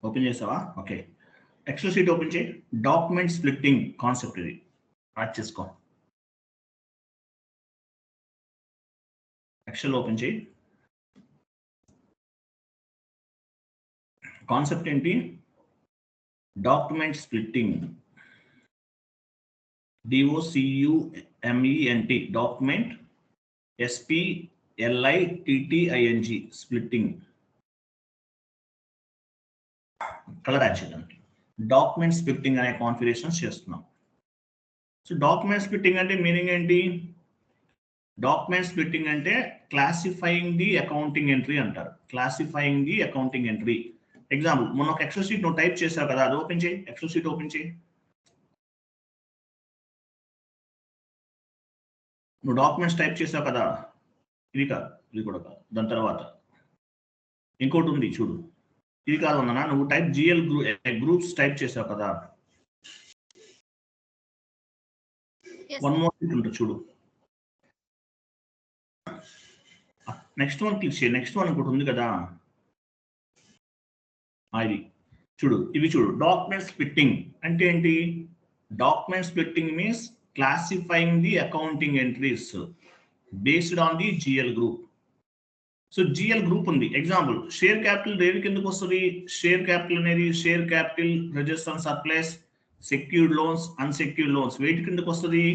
Open చేసావా? Okay, XL sheet open చేయి. Document splitting concept ఇది యాడ్ చేసుకో. ఎక్సెల్ ఓపెన్ చేయి. కాన్సెప్ట్ ఏంటి? Document splitting. DOCUMENT document, SPLITTING splitting. Colour add చేయడానికి డాక్యుమెంట్ స్ప్లిట్టింగ్ అనే కాన్ఫిగరేషన్ చేస్తున్నాం. సో డాక్యుమెంట్ స్ప్లిట్టింగ్ అంటే మీనింగ్ ఏంటి? డాక్యుమెంట్ స్ప్లిట్టింగ్ అంటే క్లాసిఫైయింగ్ ది అకౌంటింగ్ ఎంట్రీ అంటారు. Classifying the accounting entry. Example, మొన్న ఒక ఎక్సెల్ షీట్ నువ్వు టైప్ చేసావు కదా, అది ఓపెన్ చేయి. ఎక్సెల్ షీట్ ఓపెన్ చేయి. నువ్వు డాక్యుమెంట్స్ టైప్ చేసావు కదా, ఇది కాదు, ఇది కూడా కాదు, దాని తర్వాత ఇంకోటి ఉంది చూడు. ఇది కాదు అన్నా, నువ్వు టైప్ GL గ్రూప్స్ టైప్ చేసావు కదా, వన్ మోర్ ఉంటుంది చూడు. నెక్స్ట్ వన్ క్లిక్ చేయి. నెక్స్ట్ వన్ ఇంకోటి ఉంది కదా, ఇది చూడు. ఇవి చూడు, డాక్యుమెంట్ స్ప్లిట్టింగ్ అంటే ఏంటి? Document splitting means classifying the accounting entries based on the GL group. So GL group ఉంది. ఎగ్జాంపుల్, షేర్ క్యాపిటల్ దేని కిందకు వస్తుంది? షేర్ క్యాపిటల్ అనేది share capital, reserves and surplus, secured loans, unsecured loans వేటి కిందకు వస్తుంది?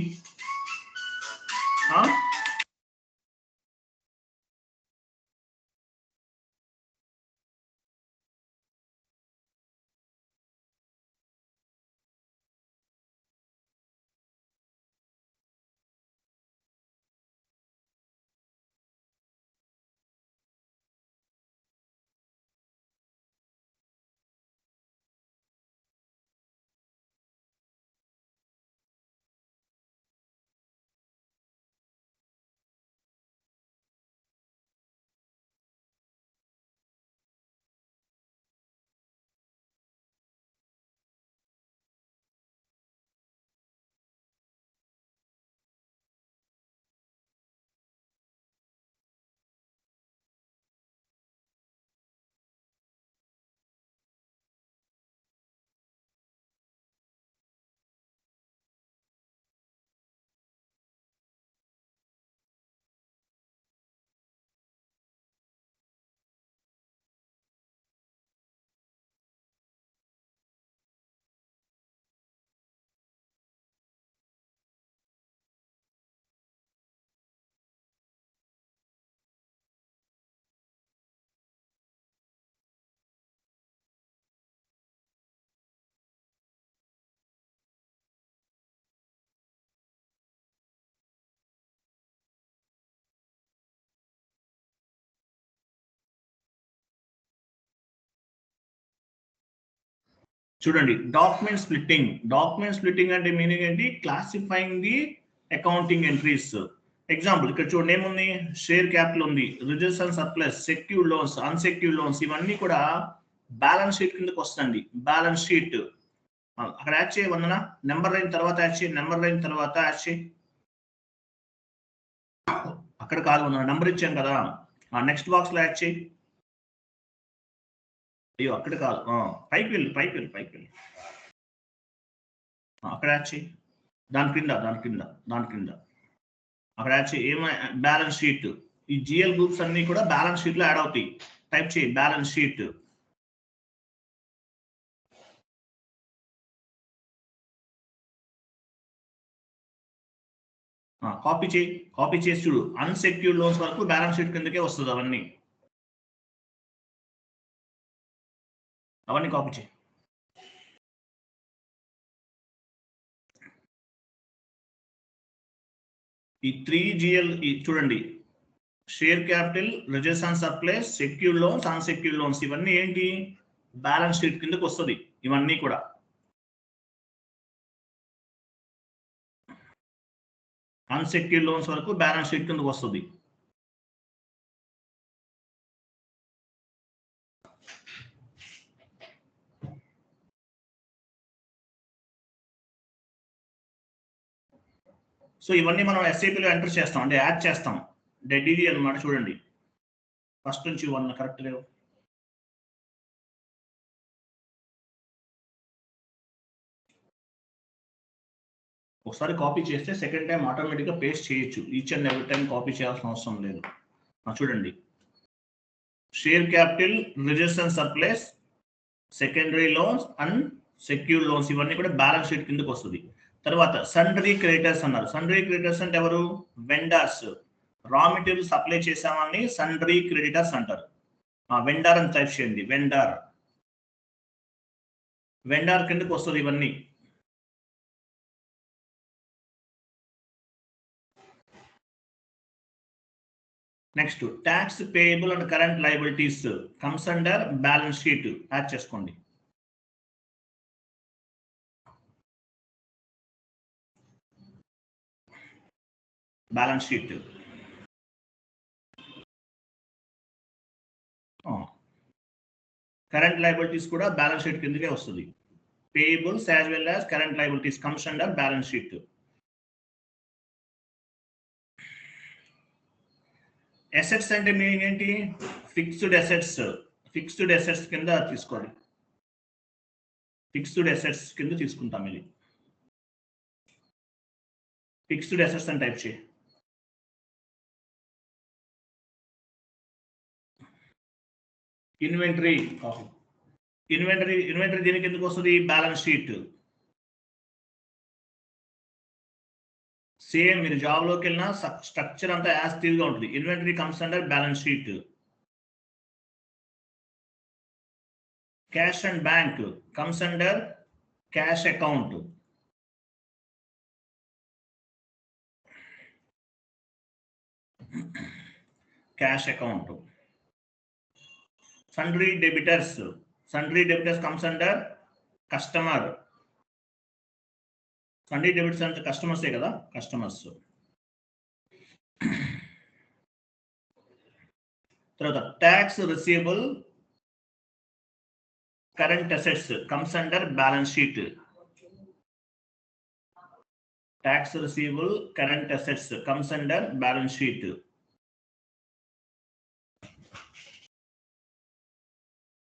చూడండి, డాక్యుమెంట్ స్ప్లిట్టింగ్. డాక్యుమెంట్ స్ప్లిట్టింగ్ అంటే మీనింగ్ ఏంటి? Classifying the accounting entries. Example, ఇక్కడ చూడండి ఏముంది? షేర్ క్యాపిటల్ ఉంది, reserves and surplus, secured loans, unsecured loans, ఇవన్నీ కూడా బ్యాలెన్స్ షీట్ కిందకి వస్తుంది. బ్యాలెన్స్ షీట్ అక్కడ యాడ్ చేయ వందన. నెంబర్ అయిన తర్వాత యాడ్ చేయి. నెంబర్ అయిన తర్వాత యాడ్ చేయి. అక్కడ కాదు వందన, నెంబర్ ఇచ్చాను కదా, నెక్స్ట్ బాక్స్ లో యాడ్ చేయి. అయ్యో అక్కడ కాదు, పైకి వెళ్ళి పైకి వెళ్ళి పైకి వెళ్ళి అక్కడ యాడ్ చేయి. దాని కింద అక్కడ యాడ్ చేయి. ఏమో బ్యాలెన్స్ షీట్. ఈ GL గ్రూప్స్ అన్ని కూడా బ్యాలెన్స్ షీట్ లో యాడ్ అవుతాయి. టైప్ చేయి బ్యాలెన్స్ షీట్. కాపీ చేయి. కాపీ చేసి చూడు, అన్సెక్యూర్డ్ లోన్స్ వరకు బ్యాలెన్స్ షీట్ కిందకే వస్తుంది. అవన్నీ కాపీ చేయి. ఈ 3GL చూడండి, share capital, reserves and surplus, secured loans, unsecured loans, ఇవన్నీ ఏంటి? బ్యాలెన్స్ షీట్ కిందకి వస్తుంది. ఇవన్నీ కూడా అన్సెక్యూర్డ్ లోన్స్ వరకు బ్యాలెన్స్ షీట్ కిందకి వస్తుంది. సో సో ఇవన్నీ మనం ఎస్ఏపీలో ఎంటర్ చేస్తాం, అంటే యాడ్ చేస్తాం. డెడ్ అన్నమాట. చూడండి ఫస్ట్ నుంచి 1 కరెక్ట్ లేవు. ఒకసారి కాపీ చేస్తే సెకండ్ టైం ఆటోమేటిక్గా పేస్ట్ చేయొచ్చు. Each and every time copy చేయాల్సిన అవసరం లేదు. చూడండి share capital, reserves and surplus, secondary loans and secure loans ఇవన్నీ కూడా బ్యాలెన్స్ షీట్ కిందకి వస్తుంది. తర్వాత సండ్రీ క్రెడిటర్స్ అన్నారు. సండ్రీ క్రెడిటర్స్ అంటే ఎవరు? వెండర్స్. రా మెటీరియల్ సప్లై చేసామని సండ్రీ క్రెడిటర్స్ అంటారు. వెండర్ అని టైప్ చేయండి. వెండర్ కిందకి వస్తుంది ఇవన్నీ. Next tax payable and current liabilities comes under balance sheet. Add చేసుకోండి. బ్యాలెన్స్ షీట్ కరెంట్ లయబిలిటీస్ కూడా బ్యాలెన్స్ షీట్ కిందకే వస్తుంది. Payables as well as current liabilities comes under balance sheet. Assets అంటే మీనింగ్ ఏంటి? Fixed assets. ఫిక్స్డ్ అసెట్స్ కింద తీసుకోవాలి. Fixed assets కింద తీసుకుంటాం. ఇది ఫిక్స్డ్ అసెట్స్ అని టైప్ చేయి. ఇన్వెంటరీ దీనికి ఎందుకు వస్తుంది? Balance sheet. సేమ్ మీరు జాబ్ లోకి వెళ్ళినా స్ట్రక్చర్ అంతా యాక్టివ్ గా ఉంటుంది. Inventory comes under balance sheet. Cash and bank comes under cash account. Cash account. sundry debitors comes under customer. sundry debitors అంటే కస్టమర్స్ ఏ కదా, కస్టమర్స్. తర్వాత tax receivable current assets comes under balance sheet. Tax receivable current assets comes under balance sheet.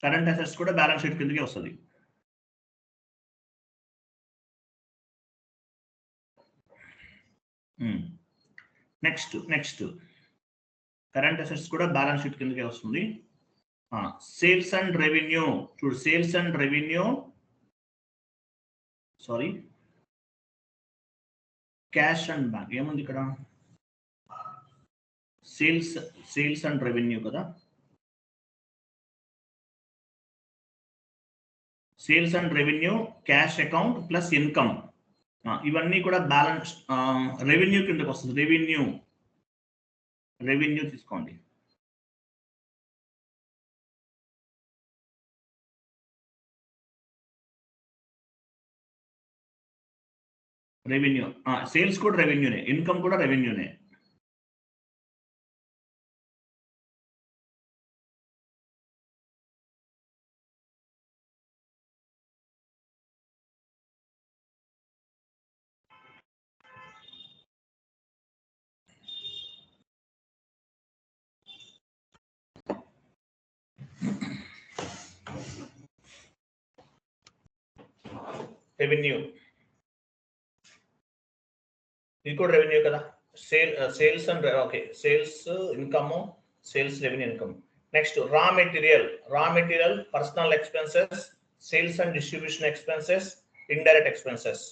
Current assets కూడా balance sheet కిందకే వస్తుంది. Next current assets కూడా balance sheet కిందకే వస్తుంది. Sales and revenue. చూడు sales and revenue, sorry cash and bank. ఏముంది ఇక్కడ? Sales and revenue కదా. Sales and revenue, cash account plus income, ఇవన్నీ కూడా బ్యాలెన్స్ రెవెన్యూ కిందకి వస్తుంది. రెవెన్యూ తీసుకోండి. రెవెన్యూ, సేల్స్ కూడా రెవెన్యూనే, ఇన్కమ్ కూడా రెవెన్యూనే. రెవెన్యూ ఇది కూడా రెవెన్యూ కదా. Sales and okay, sales income, sales revenue income. Next raw material personal expenses, sales and distribution expenses, indirect expenses,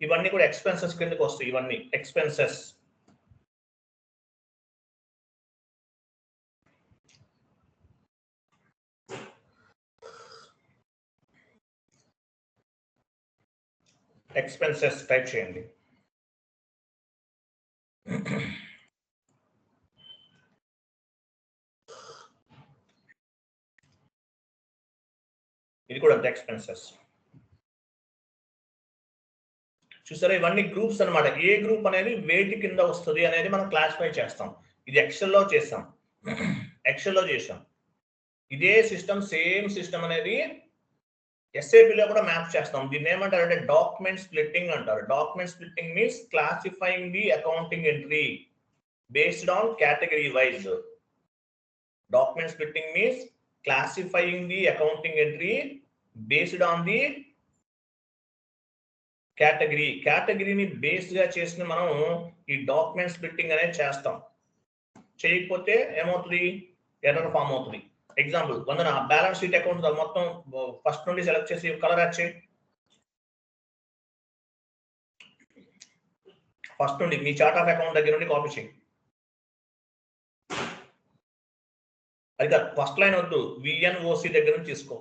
ఇవన్నీ కూడా ఎక్స్పెన్సెస్ కిందకి వస్తాయి. ఇవన్నీ ఎక్స్పెన్సెస్. ఎక్స్పెన్సెస్ టైప్ చేయండి. ఇది కూడా ఎక్స్పెన్సెస్. చూసారా, ఇవన్నీ గ్రూప్స్ అన్నమాట. ఏ గ్రూప్ అనేది వేటి కింద వస్తుంది అనేది మనం క్లాసిఫై చేస్తాం. ఇది ఎక్సెల్లో చేసాం. ఇదే సిస్టమ్, సేమ్ సిస్టమ్ అనేది ఎస్ఏపిలో కూడా మ్యాప్ చేస్తాం. దీన్ని ఏమంటారు అంటే డాక్యుమెంట్ స్ప్లిట్టింగ్ అంటారు. Document splitting means classifying the accounting entry based on category wise. Document splitting means classifying the accounting entry based on the కేటగిరీని బేస్ గా చేసిన మనం ఈ డాక్యుమెంట్ స్ప్లిట్టింగ్ అనేది చేస్తాం. చేయకపోతే ఏమవుతుంది, ఎర్రర్ ఫామ్ అవుతుంది. ఎగ్జాంపుల్ వందన బ్యాలెన్స్ షీట్ అకౌంట్ మొత్తం ఫస్ట్ నుండి సెలెక్ట్ చేసి కలర్ యాడ్ చేయి. ఫస్ట్ నుండి మీ చార్ట్ ఆఫ్ అకౌంట్ దగ్గర నుండి కాపీ చేయి. అది కాదు, ఫస్ట్ లైన్ వద్దు, విఎన్ఓసి దగ్గర నుంచి తీసుకో.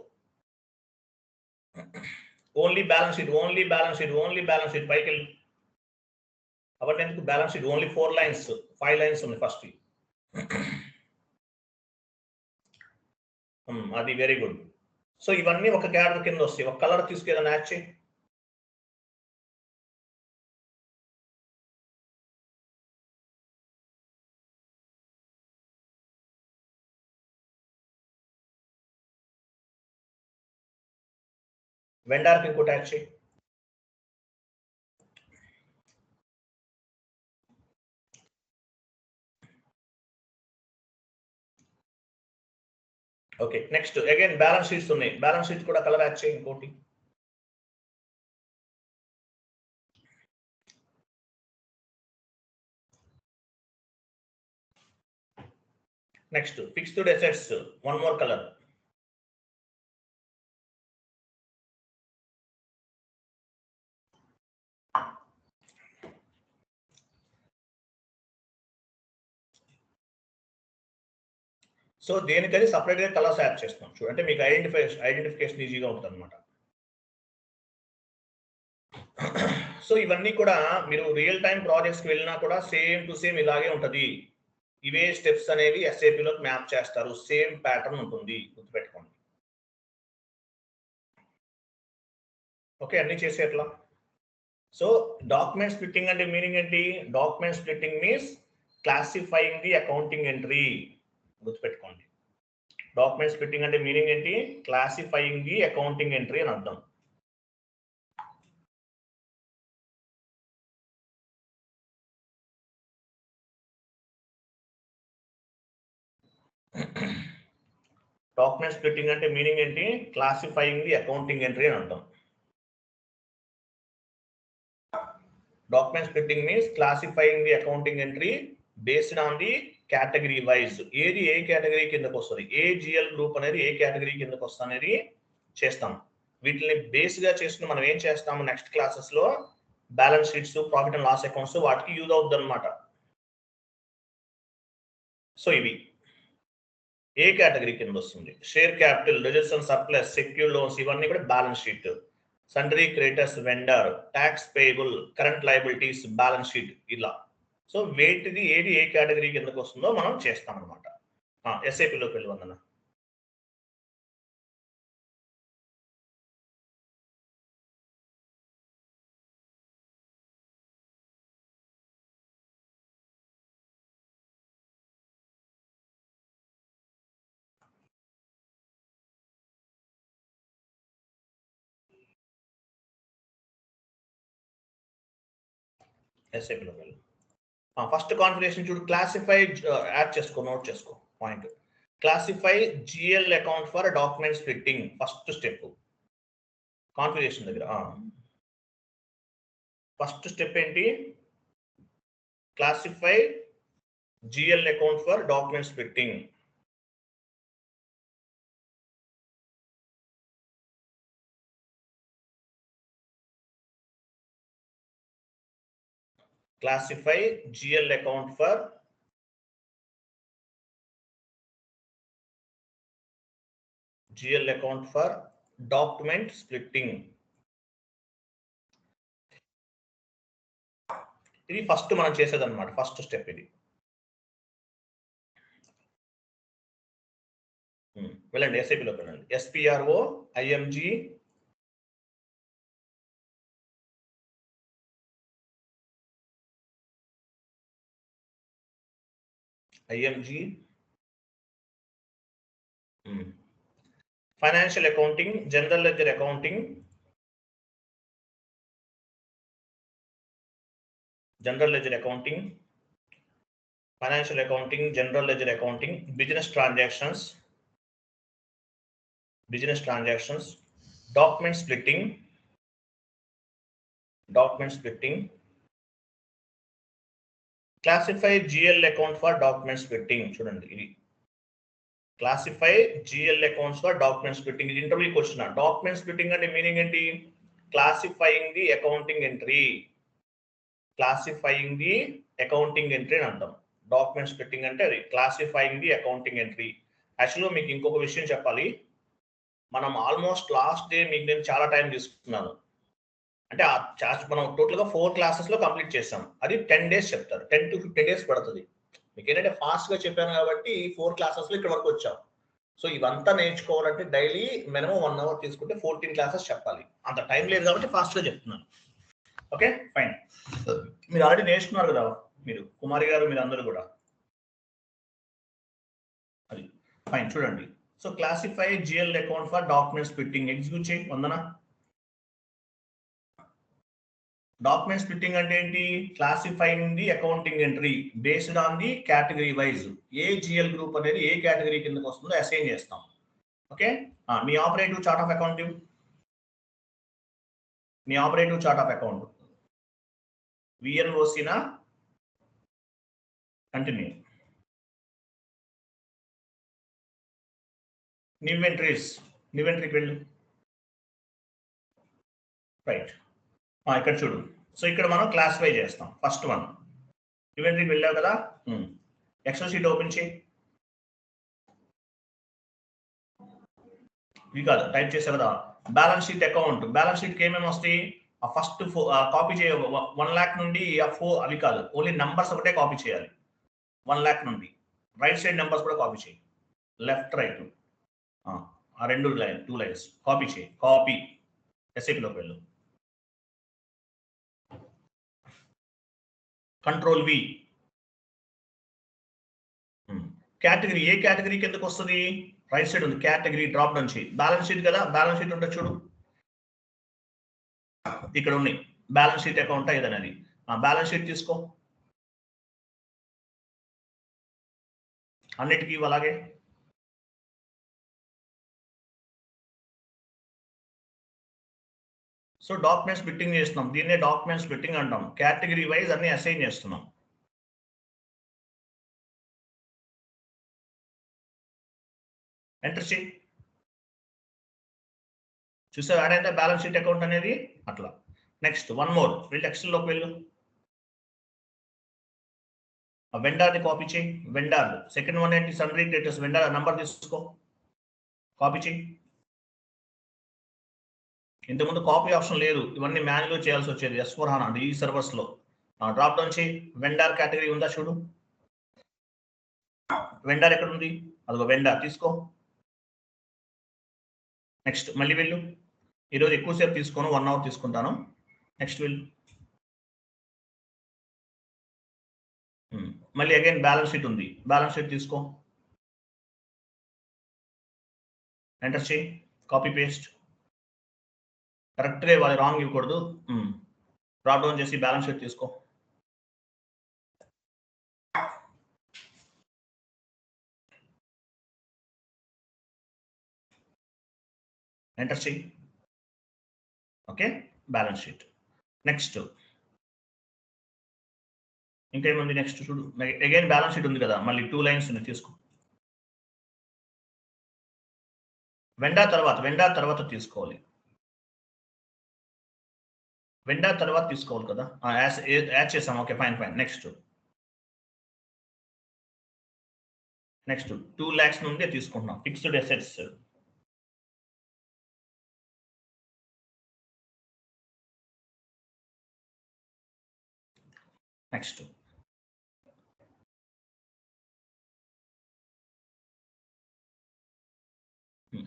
Only balance sheet, only balance sheet, only balance sheet పైకి వెళ్ళి అవన్నీ ఎందుకు, balance sheet only 4 lines 5 lines ఉంది ఫస్ట్. అది వెరీ గుడ్. సో ఇవన్నీ ఒక క్యాడర్ కింద వస్తాయి. ఒక కలర్ తీసుకేదైనా యాడ్ చేయి. వెండార్కి ఇంకోటి యాడ్ చేయి. Okay, next again balance sheets ఉన్నాయి. బ్యాలెన్స్ షీట్ కూడా కలర్ యాడ్ చేయి ఇంకోటి. Next fixed assets, one more colour. So దేనికని సపరేట్ గా కలర్స్ యాడ్ చేస్తాం చూడంటే మీకు ఐడెంటిఫికేషన్ ఈజీగా ఉంటుంది అనమాట. సో ఇవన్నీ కూడా మీరు రియల్ టైం ప్రాజెక్ట్స్కి వెళ్ళినా కూడా సేమ్ టు సేమ్ ఇలాగే ఉంటుంది. ఇవే స్టెప్స్ అనేవి ఎస్ఏపిలోకి మ్యాప్ చేస్తారు. సేమ్ ప్యాటర్న్ ఉంటుంది, గుర్తుపెట్టుకోండి. ఓకే, అన్ని చేసేట్లా. సో డాక్యుమెంట్ స్ప్లిట్టింగ్ అంటే మీనింగ్ ఏంటి? Document splitting means classifying the accounting entry. గుర్తుపెట్టుకోండి, డాక్యుమెంట్ స్ప్లిట్టింగ్ అంటే మీనింగ్ ఏంటి? క్లాసిఫైయింగ్ ది అకౌంటింగ్ ఎంట్రీ అని అర్థం. డాక్యుమెంట్ స్ప్లిట్టింగ్ అంటే మీనింగ్ ఏంటి? క్లాసిఫైయింగ్ ది అకౌంటింగ్ ఎంట్రీ అని అర్థం. Document splitting means classifying the accounting entry based on the category wise. ఏది ఏ కేటగిరీ కిందకు వస్తుంది, ఏ జిఎల్ గ్రూప్ అనేది ఏ కేటగిరీ కిందకు వస్తుంది అనేది చేస్తాం. వీటిని బేస్ గా చేసుకుని మనం ఏం చేస్తాము నెక్స్ట్ క్లాసెస్ లో balance sheets, profit and loss accounts వాటికి యూజ్ అవుతుంది అనమాట. సో ఇవి ఏ కేటగిరీ కింద వస్తుంది? Share capital, reserves and surplus, secure loans, ఇవన్నీ కూడా balance sheet. Sundry creditors, vendor, tax payable, current liabilities, balance sheet ఇలా. సో వేటిది ఏది ఏ కేటగిరీ కిందకు వస్తుందో మనం చేస్తాం అనమాట. ఎస్ఐపిలోకి వెళ్ళి వందన. ఎస్ఐపిలోకి వెళ్ళి ఫస్ట్ కాన్ఫిగరేషన్ చూడు, క్లాసిఫై యాడ్ చేసుకో, నోట్ చేసుకో point. Classify GL account for document splitting first step configuration దగ్గర. ఫస్ట్ స్టెప్ ఏంటి? Classify GL account for document splitting. Classify GL account for document splitting. ఇది ఫస్ట్ మనం చేసేదన్నమాట, ఫస్ట్ స్టెప్ ఇది. వెళ్ళండి ఎస్ఐపిలోకి వెళ్ళండి. SPRO IMG financial accounting, general ledger accounting, general ledger accounting, financial accounting, general ledger accounting, business transactions, document splitting, classify GL account for document splitting. చూడండి, ఇది classify GL accounts for document splitting. ఇది interview question. Document splitting అంటే meaning ఏంటి? Classifying the accounting entry, classifying the accounting entry అని అంటాం. Document splitting అంటే అది classifying the accounting entry. యాక్చువల్గా మీకు ఇంకొక విషయం చెప్పాలి. మనం ఆల్మోస్ట్ లాస్ట్ డే మీకు నేను చాలా టైం తీసుకున్నాను. అంటే మనం టోటల్గా 4 క్లాసెస్లో కంప్లీట్ చేస్తాం. అది 10 days చెప్తారు. 10 to 15 days పడుతుంది. మీకు ఏంటంటే ఫాస్ట్గా చెప్పాను కాబట్టి 4 క్లాసెస్లో ఇక్కడ వరకు వచ్చాం. సో ఇవంతా నేర్చుకోవాలంటే డైలీ మినిమం 1 hour తీసుకుంటే 14 క్లాసెస్ చెప్పాలి. అంత టైం లేదు కాబట్టి ఫాస్ట్గా చెప్తున్నాను. Okay, fine. మీరు ఆల్రెడీ నేర్చుకున్నారు కదా, మీరు కుమారి గారు, మీరు అందరూ కూడా. అది ఫైన్. చూడండి, so classify GL account for document splitting. Execute చేయి వందన. డాక్యుమెంట్ స్ప్లిట్టింగ్ అంటే ఏంటి? Classifying the accounting entry based on the category wise. ఏ జిఎల్ గ్రూప్ అనేది ఏ కేటగిరీ కిందకి వస్తుందో అసైన్ చేస్తాం. ఓకే, మీ ఆపరేటివ్ చార్ట్ ఆఫ్ అకౌంట్, మీ ఆపరేటివ్ చార్ట్ ఆఫ్ అకౌంట్ విఎన్ఓసినా? కంటిన్యూ. న్యూ ఎంట్రీకి వెళ్ళు. రైట్, ఇక్కడ చూడు. సో ఇక్కడ మనం క్లాసిఫై చేస్తాం. ఫస్ట్ వన్ ఇన్వెంటరీకి వెళ్ళావు కదా, ఎక్సెల్ షీట్ ఓపెన్ చేయి. ఇది కాదు, టైప్ చేసావు కదా బ్యాలెన్స్ షీట్ అకౌంట్. బ్యాలెన్స్ షీట్కి ఏమేమి వస్తాయి? ఆ ఫస్ట్ కాపీ చేయ 1 lakh నుండి ఆ 4 అవి కాదు, ఓన్లీ నంబర్స్ ఒకటే కాపీ చేయాలి. 1 lakh నుండి రైట్ సైడ్ నెంబర్స్ కూడా కాపీ చేయి. లెఫ్ట్ రైట్ ఆ 2 లైన్స్ కాపీ చేయి. కాపీ ఎస్ఏపీలోకి వెళ్ళు. Control V. కేటగిరీ, ఏ కేటగిరీ కిందకు వస్తుంది? రైట్ సైడ్ ఉంది కేటగిరీ, డ్రాప్ డౌన్ చేయి. బ్యాలెన్స్ షీట్ కదా, బ్యాలెన్స్ షీట్ ఉంటుంది చూడు, ఇక్కడ ఉన్నాయి. బ్యాలెన్స్ షీట్ అకౌంట్ ఏదనేది బ్యాలెన్స్ షీట్ తీసుకో. అన్నిటికీ అలాగే. సో డాక్యుమెంట్స్ స్ప్లిట్టింగ్ చేస్తున్నాం. దీన్నే డాక్యుమెంట్ స్ప్లిట్టింగ్ అంటాం. కేటగిరీ వైజ్ అన్ని అసైన్ చేస్తున్నాం. ఎంటర్ చేయి. చూసావు యాడ్ అయితే బ్యాలెన్స్ షీట్ అకౌంట్ అనేది అట్లా. నెక్స్ట్ వన్ మోర్, వెళ్ళి ఎక్సెల్లోకి వెళ్ళు. వెండార్ని కాపీ చేయి. వెండార్ సెకండ్ వన్ ఏంటి? సన్రీ డేటర్స్. వెండార్ నంబర్ తీసుకో, కాపీ చేయి. ఇంతకుముందు కాపీ ఆప్షన్ లేదు, ఇవన్నీ మాన్యువల్ చేయాల్సి వచ్చేది S/4HANA అంటే ఈ సర్వర్స్ లో. డ్రాప్ డౌన్ చేయి. వెండార్ కేటగిరీ ఉందా చూడు. వెండార్ ఎక్కడ ఉంది? అదిగో వెండార్ తీసుకో. నెక్స్ట్ మళ్ళీ వెళ్ళు. ఈరోజు ఎక్కువసేపు తీసుకోను, 1 hour తీసుకుంటాను. నెక్స్ట్ వెళ్ళు. మళ్ళీ అగైన్ బ్యాలెన్స్ షీట్ ఉంది, బ్యాలెన్స్ షీట్ తీసుకో. ఎంటర్ చేయి, కాపీ పేస్ట్. కరెక్ట్గా ఇవ్వాలి, రాంగ్ ఇవ్వకూడదు. డ్రాప్ డౌన్ చేసి బ్యాలెన్స్ షీట్ తీసుకో. ఎంటర్ చేయి. Okay, balance sheet. నెక్స్ట్ ఇంకేముంది? నెక్స్ట్ చూడు, అగైన్ బ్యాలెన్స్ షీట్ ఉంది కదా, మళ్ళీ 2 lines ఉంది, తీసుకో. వెండార్ తర్వాత తీసుకోవాలి. వెండార్ తర్వాత తీసుకోవాలి కదా, యాడ్ చేసాం. Okay, fine. నెక్స్ట్ 2 lakhs నుండి తీసుకుంటున్నాం. Fixed assets. Next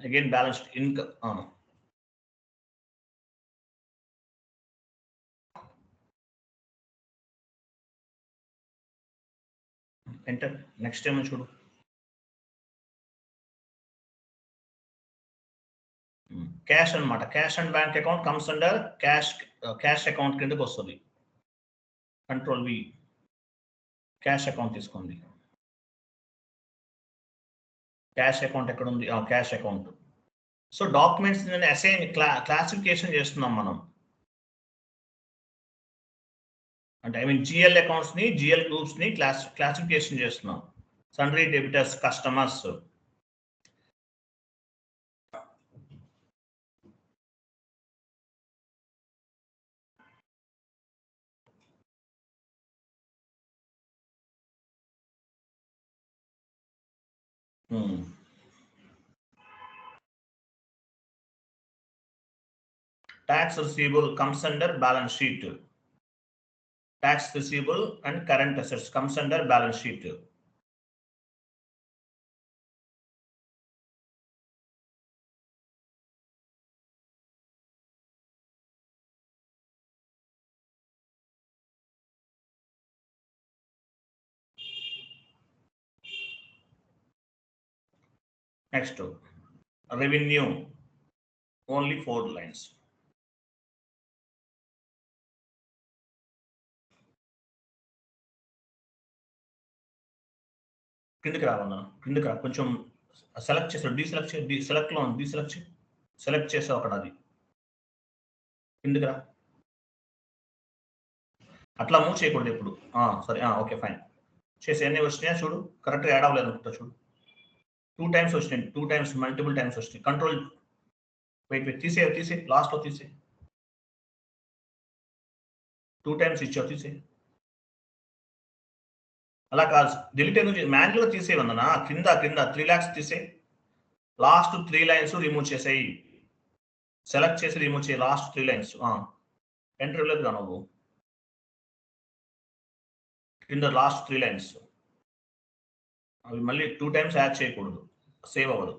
again balanced income. Enter. Next ఏమో చూడు. క్యాష్ అన్నమాట. Cash and bank account comes under cash account కిందకి వస్తుంది. కంట్రోల్ వి, క్యాష్ అకౌంట్ తీసుకోండి. క్యాష్ అకౌంట్ ఎక్కడ ఉంది? Cash account. So documents assign classification చేస్తున్నాం మనం. అంటే ఐ మీన్ జిఎల్ అకౌంట్స్ ని, జిఎల్ గ్రూప్స్ ని క్లాసిఫికేషన్ చేస్తున్నాం. Sundry, debtors, customers. Tax receivable comes under balance sheet. Tax receivable and current assets comes under balance sheet. Next, revenue, only 4 lines. కిందకి రావన్నా, కిందకి రా, కొంచెం సెలెక్ట్ చేసాడు, సెలెక్ట్ లో ఉంది, డీసెలెక్ట్ సెలెక్ట్ చేసావు అక్కడ, అది కిందకి రా. అట్లా మూవ్ చేయకూడదు ఎప్పుడు. సరే, ఓకే ఫైన్. చేసి ఎన్ని వచ్చినాయా చూడు, కరెక్ట్గా యాడ్ అవ్వలేదు అనుకుంటా చూడు. 2 times వచ్చినాయి, 2 times, మల్టిపుల్ టైమ్స్ వచ్చినాయి. కంట్రోల్ వెయిట్ తీసే లాస్ట్ లో తీసే. 2 times ఇచ్చావు, తీసే. అలా కాదు, డిలీట్ ఎందుకు, మాన్యువల్గా తీసేయమన్నా. కింద 3 lakhs తీసే, లాస్ట్ 3 lines రిమూవ్ చేసేయి. సెలెక్ట్ చేసి రిమూవ్ చేయి లాస్ట్ 3 lines. ఎంటర్ ఇవ్వలేదు కా నువ్వు, కింద లాస్ట్ 3 lines అవి మళ్ళీ 2 times యాడ్ చేయకూడదు, సేవ్ అవ్వదు.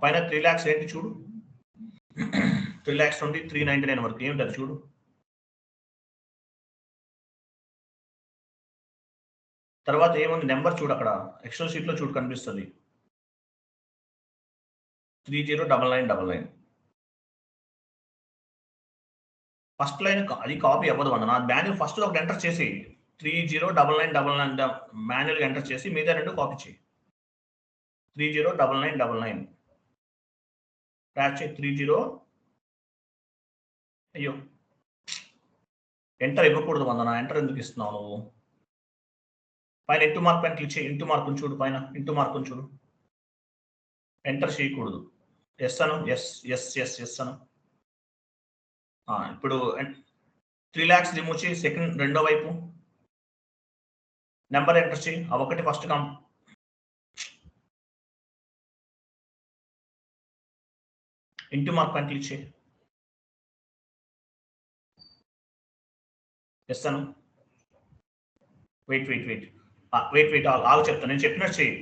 పైన 3 lakhs ఏంటి చూడు, 3 lakhs నుండి 399 వరకు ఏమిటి అది చూడు. తర్వాత ఏముంది, నెంబర్ చూడు, అక్కడ ఎక్సెల్ షీట్ లో చూడు కనిపిస్తుంది, 309999. ఫస్ట్ లైన్ అది కాపీ అవ్వదు అన్న, నా మాన్యువల్ ఫస్ట్ ఒకటి ఎంటర్ చేసి 309999 మాన్యువల్ గా ఎంటర్ చేసి మిగతా 2 కాపీ చేయి. 309999 ట్యాచ్ చేయి. 30, అయ్యో ఎంటర్ ఇవ్వకూడదు వందన, ఎంటర్ ఎందుకు ఇస్తున్నావు నువ్వు? పైన ఇంటూ మార్క్ పైన క్లిక్ చేయి, ఇంటూ మార్క్ చూడు, పైన ఇంటూ మార్క్ చూడు, ఎంటర్ చేయకూడదు. ఎస్ అను, ఎస్ అను. ఇప్పుడు 3 lakhs రిమూవ్ చేయి, సెకండ్ రెండో వైపు నెంబర్ ఎంటర్ చేయి, ఒకటి ఫస్ట్ ఇంటూ మార్క్ పైన క్లిక్ చేయి, ఎస్ అను. వెయిట్ ఆగు చెప్తాను, నేను చెప్పినట్టు చేయి.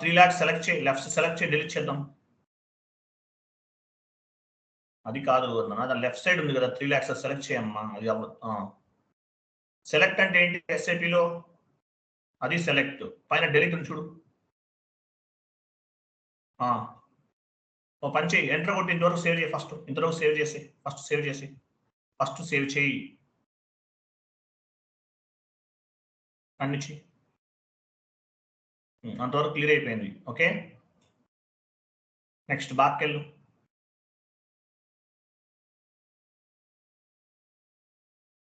3 lakhs సెలెక్ట్ చేయి, లెఫ్ట్ సెలెక్ట్ చేయి, డిలీట్ చేద్దాం. అది కాదు అన్న, లెఫ్ట్ సైడ్ ఉంది కదా 3 lakhs సెలెక్ట్ చేయమ్మా, అది సెలెక్ట్ అంటే ఏంటి ఎస్ఐపిలో, అది సెలెక్ట్. పైన డిలీట్ చూడు. ఓ పని చేయి, ఎంటర్ కొట్టి ఇంతవరకు సేవ్ చేయి, ఇంతవరకు సేవ్ చేసి ఫస్ట్ సేవ్ చేయి అన్ని చేయి. అంతవరకు క్లియర్ అయిపోయింది. ఓకే, నెక్స్ట్ బ్యాక్ వెళ్ళు.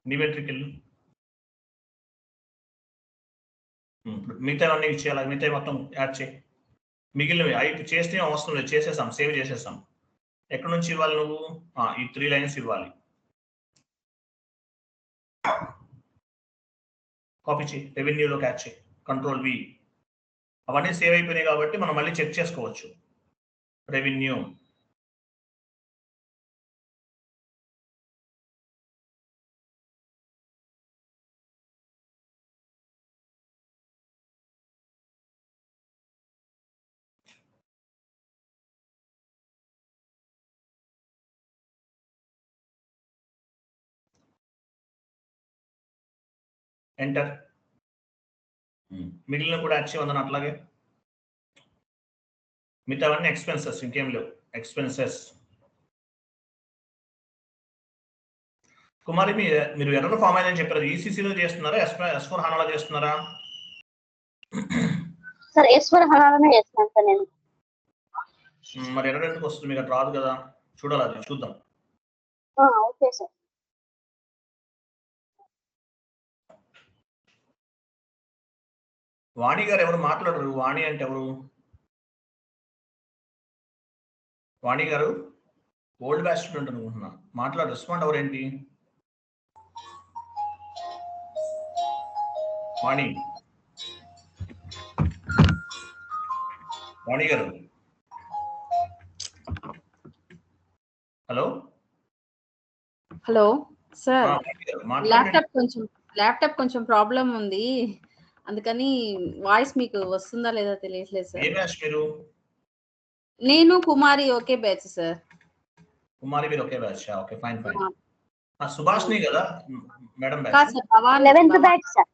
ఇన్వెంటరీకి వెళ్ళు. మిగతా అన్నీ ఇచ్చేయాలి, మిగతా మొత్తం యాడ్ చేయి. మిగిలినవి అవి చేస్తే అవసరం లేదు, చేసేసాం, సేవ్ చేసేసాం. ఎక్కడి నుంచి ఇవ్వాలి నువ్వు? ఈ 3 lines ఇవ్వాలి. కాపీ చేయి, రెవెన్యూలో క్యాచ్ చేయి, కంట్రోల్ వి. అవన్నీ సేవ్ అయిపోయినాయి కాబట్టి మనం మళ్ళీ చెక్ చేసుకోవచ్చు. Revenue, enter. మిగిలిన కూడా యాడ్ చేయమని అట్లాగే మిగతావన్నీ ఎక్స్పెన్సెస్, ఇంకేం లేవు ఎక్స్పెన్సెస్. కుమారి మీరు ఎర్రర్ ఫామ్ అయిందని చెప్పారు, ఈసీసీలో చేస్తున్నారా S4 HANAలో చేస్తున్నారా? సార్ S4 HANAలోనే చేస్తున్నాను సార్ నేను. మరి ఎర్రర్ ఎందుకు వస్తుంది? మీకు రాదు కదా, చూడాలి, అది చూద్దాం. Okay sir. వాణి గారు ఎవరు మాట్లాడరు? వాణి అంటే ఎవరు? వాణి గారు ఓల్డ్ బ్యాచ్ స్టూడెంట్ అనుకుంటున్నా, మాట్లాడు, రెస్పాండ్ ఎవరేంటి? వాణి, వాణి గారు, హలో హలో సార్, ల్యాప్టాప్ కొంచెం ప్రాబ్లం ఉంది, అందుకని వాయిస్ మీకు వస్తుందా లేదా తెలియట్లేదు సార్. ఏ బ్యాచ్ మీరు? నేను కుమారి ఒకే బ్యాచ్ సార్. కుమారి మీరు ఒకే బ్యాచ్? Okay, fine fine. సుభాష్ని కదా మేడం బ్యాచ్? కాదు sir, Bhavani. 11th batch sir.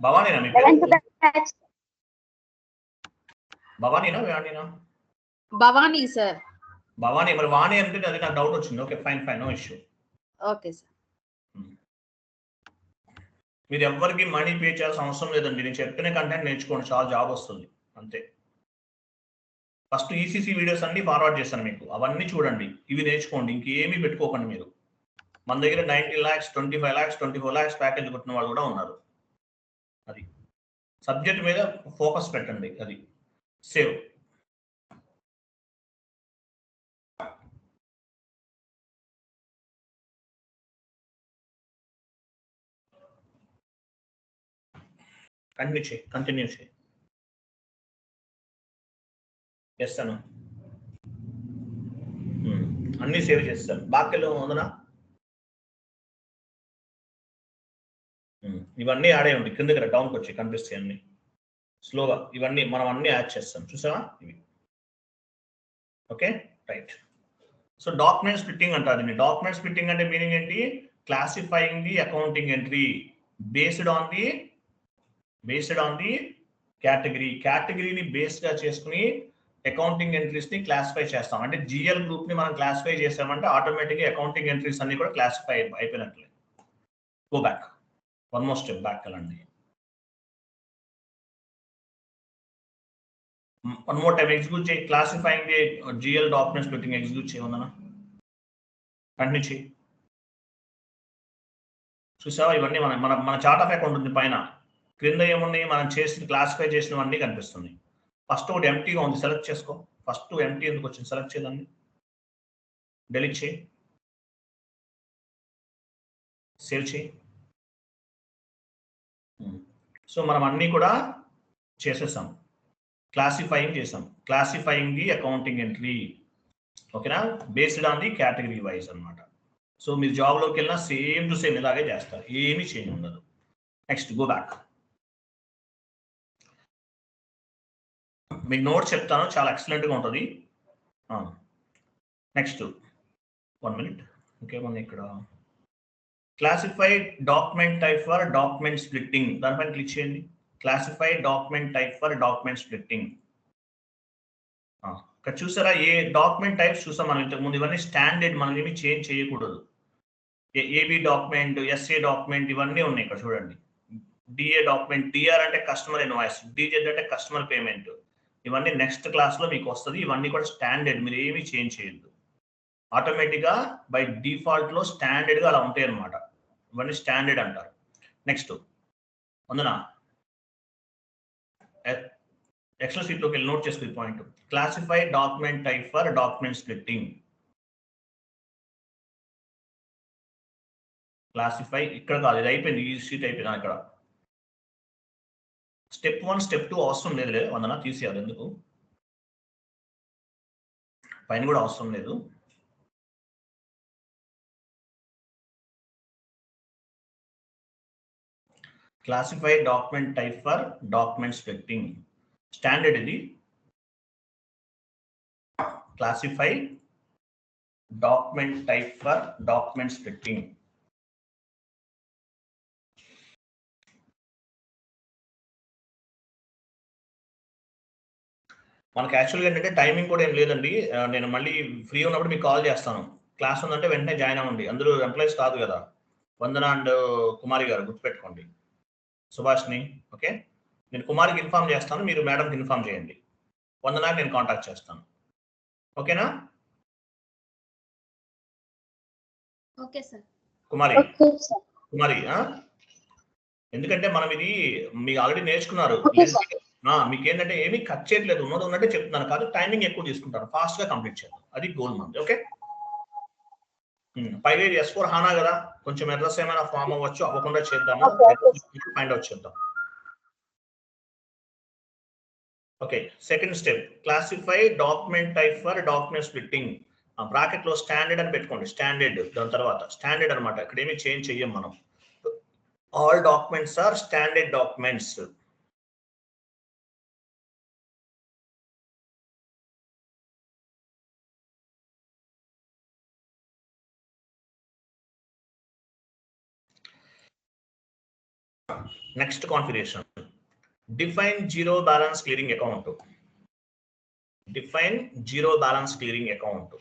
భవానీనా మీ 11th బ్యాచ్? భవానీనా వాణినా? భవానీ సార్. భవానీ. మరి వాణి అంటే అది నాకు డౌట్ వచ్చింది. Okay fine fine, no issue. Okay sir. మీరు ఎవరికి మనీ పే చేయాల్సిన అవసరం లేదండి, నేను చెప్పిన కంటెంట్ నేర్చుకోండి, చాలా జాబ్ వస్తుంది అంతే. ఫస్ట్ ఈసీసీ వీడియోస్ అన్ని ఫార్వర్డ్ చేస్తాను మీకు, అవన్నీ చూడండి, ఇవి నేర్చుకోండి, ఇంకేమీ పెట్టుకోకండి. మీరు మన దగ్గర 19 lakhs 25 lakhs 24 lakhs ప్యాకేజ్ కొట్టిన వాళ్ళు కూడా ఉన్నారు. అది సబ్జెక్ట్ మీద ఫోకస్ పెట్టండి, అది సేవ్. కంటిన్యూ చేయి. చేస్తాను, అన్ని సేవ్ చేస్తాను. బాక్యలో ఉందనా? ఇవన్నీ ఆడే ఉంటాయి, కిందకి డౌన్కి వచ్చి కనిపిస్తాయి అన్ని స్లోగా. ఇవన్నీ మనం అన్ని యాడ్ చేస్తాం, చూసావా ఇవి? Okay right. So document splitting అంటారు దీన్ని. డాక్యుమెంట్ స్ప్లిట్టింగ్ అంటే మీనింగ్ ఏంటి? Classifying the accounting entry based on the కేటగిరీని బేస్ గా చేసుకుని అకౌంటింగ్ ఎంట్రీస్ ని క్లాసిఫై చేస్తాం. అంటే జిఎల్ గ్రూప్ ని మనం క్లాసిఫై చేసామంటే ఆటోమేటిక్ గా అకౌంటింగ్ ఎంట్రీస్ అన్ని కూడా క్లాసిఫై అయిపోయినట్లే. Go back, one more step back వెళ్ళండి. వన్ మోర్ టైం ఎగ్జిక్యూట్ చేయి. Classifying the GL document splitting execute చేయమన్నా, కంటిన్యూ చేయి. చూసావా ఇవన్నీ మన చార్ట్ ఆఫ్ అకౌంట్ ఉంది పైన, క్రింద ఏమున్నాయి మనం చేసి క్లాసిఫై చేసినవన్నీ కనిపిస్తున్నాయి. ఫస్ట్ ఒకటి ఎంటీగా ఉంది, సెలెక్ట్ చేసుకో. ఫస్ట్ ఎంటీ ఎందుకు వచ్చింది, సెలెక్ట్ చేయదాన్ని, డెలీట్ చేయి, సేవ్ చేయి. సో మనం అన్నీ కూడా చేసేసాం, క్లాసిఫైయింగ్ చేసాం. క్లాసిఫైయింగ్ ది అకౌంటింగ్ ఎంట్రీ, ఓకేనా, based on the category wise అన్నమాట. సో మీరు జాబ్లోకి వెళ్ళినా సేమ్ టు సేమ్ ఇలాగే చేస్తారు, ఏమీ చేంజ్ ఉండదు. Next go back. మీకు నోట్స్ చెప్తాను, చాలా ఎక్సలెంట్గా ఉంటుంది. Next 1 minute. ఇంకేమన్నా ఇక్కడ classified document type for document splitting, దానిపైన క్లిక్ చేయండి. Classified document type for document splitting. ఇక్కడ చూసారా ఏ డాక్యుమెంట్ టైప్స్ చూసాం మనం ఇంతకుముందు, ఇవన్నీ స్టాండర్డ్, మనం ఏమి చేంజ్ చేయకూడదు. ఏబి డాక్యుమెంట్, ఎస్ఏ డాక్యుమెంట్, ఇవన్నీ ఉన్నాయి ఇక్కడ చూడండి. డిఏ డాక్యుమెంట్, డిఆర్ అంటే కస్టమర్ ఇన్వాయిస్, డిజెడ్ అంటే కస్టమర్ పేమెంట్. ఇవన్నీ నెక్స్ట్ క్లాస్లో మీకు వస్తుంది. ఇవన్నీ కూడా స్టాండర్డ్, మీరు ఏమీ చేంజ్ చేయొద్దు. ఆటోమేటిక్గా బై డిఫాల్ట్లో స్టాండర్డ్గా అలా ఉంటాయి అన్నమాట. ఇవన్నీ స్టాండర్డ్ అంటారు. నెక్స్ట్ అందునా ఎక్సెల్ షీట్లోకి వెళ్ళి నోట్ చేసుకునే point, classify document type for document splitting. Classify ఇక్కడ కాదు, ఇది అయిపోయింది, ఈ షీట్ అయిపోయింది. ఇక్కడ స్టెప్ 1 స్టెప్ 2 అవసరం లేదు, వందన తీసేయాలి, ఎందుకు పైన కూడా అవసరం లేదు. Classify document type for document splitting, standard ఇది. Classify document type for document splitting. మనకి యాక్చువల్గా ఏంటంటే టైమింగ్ కూడా ఏం లేదండి. నేను మళ్ళీ ఫ్రీ ఉన్నప్పుడు మీకు కాల్ చేస్తాను. క్లాస్ ఉందంటే వెంటనే జాయిన్ అవ్వండి. అందరూ ఎంప్లాయీస్ కాదు కదా. వందన అండ్ కుమారి గారు గుర్తుపెట్టుకోండి. సుభాష్ని ఓకే. నేను కుమారికి ఇన్ఫార్మ్ చేస్తాను, మీరు మేడంకి ఇన్ఫార్మ్ చేయండి. వందనాకి నేను కాంటాక్ట్ చేస్తాను. ఓకేనా okay sir. Kumari? Okay sir. Kumari ఎందుకంటే మనం ఇది మీకు ఆల్రెడీ నేర్చుకున్నారు. Okay sir. మీకు ఏంటంటే ఏమీ కట్ చేయట్లేదు, ఉన్నట్టే చెప్తున్నాను కాదు, టైమింగ్ ఎక్కువ తీసుకుంటాను, ఫాస్ట్ గా కంప్లీట్ చేద్దాం. అది గోల్ మంది. ఓకే. పైగా ఇది S4 HANA కదా, కొంచెం ఎర్రర్స్ ఏమైనా ఫామ్ అవ్వచ్చు, అవ్వకుండా చేద్దాము, ఫైండ్ అవుట్ చేద్దాం. Okay. Second step, classify document type for document splitting. Bracket లో స్టాండర్డ్ అని పెట్టుకోండి. స్టాండర్డ్, దాని తర్వాత స్టాండర్డ్ అనమాట. ఇక్కడ ఏమి చేంజ్ చెయ్యం మనం. All documents are standard documents. Next configuration, define zero balance clearing account. Define zero balance clearing account.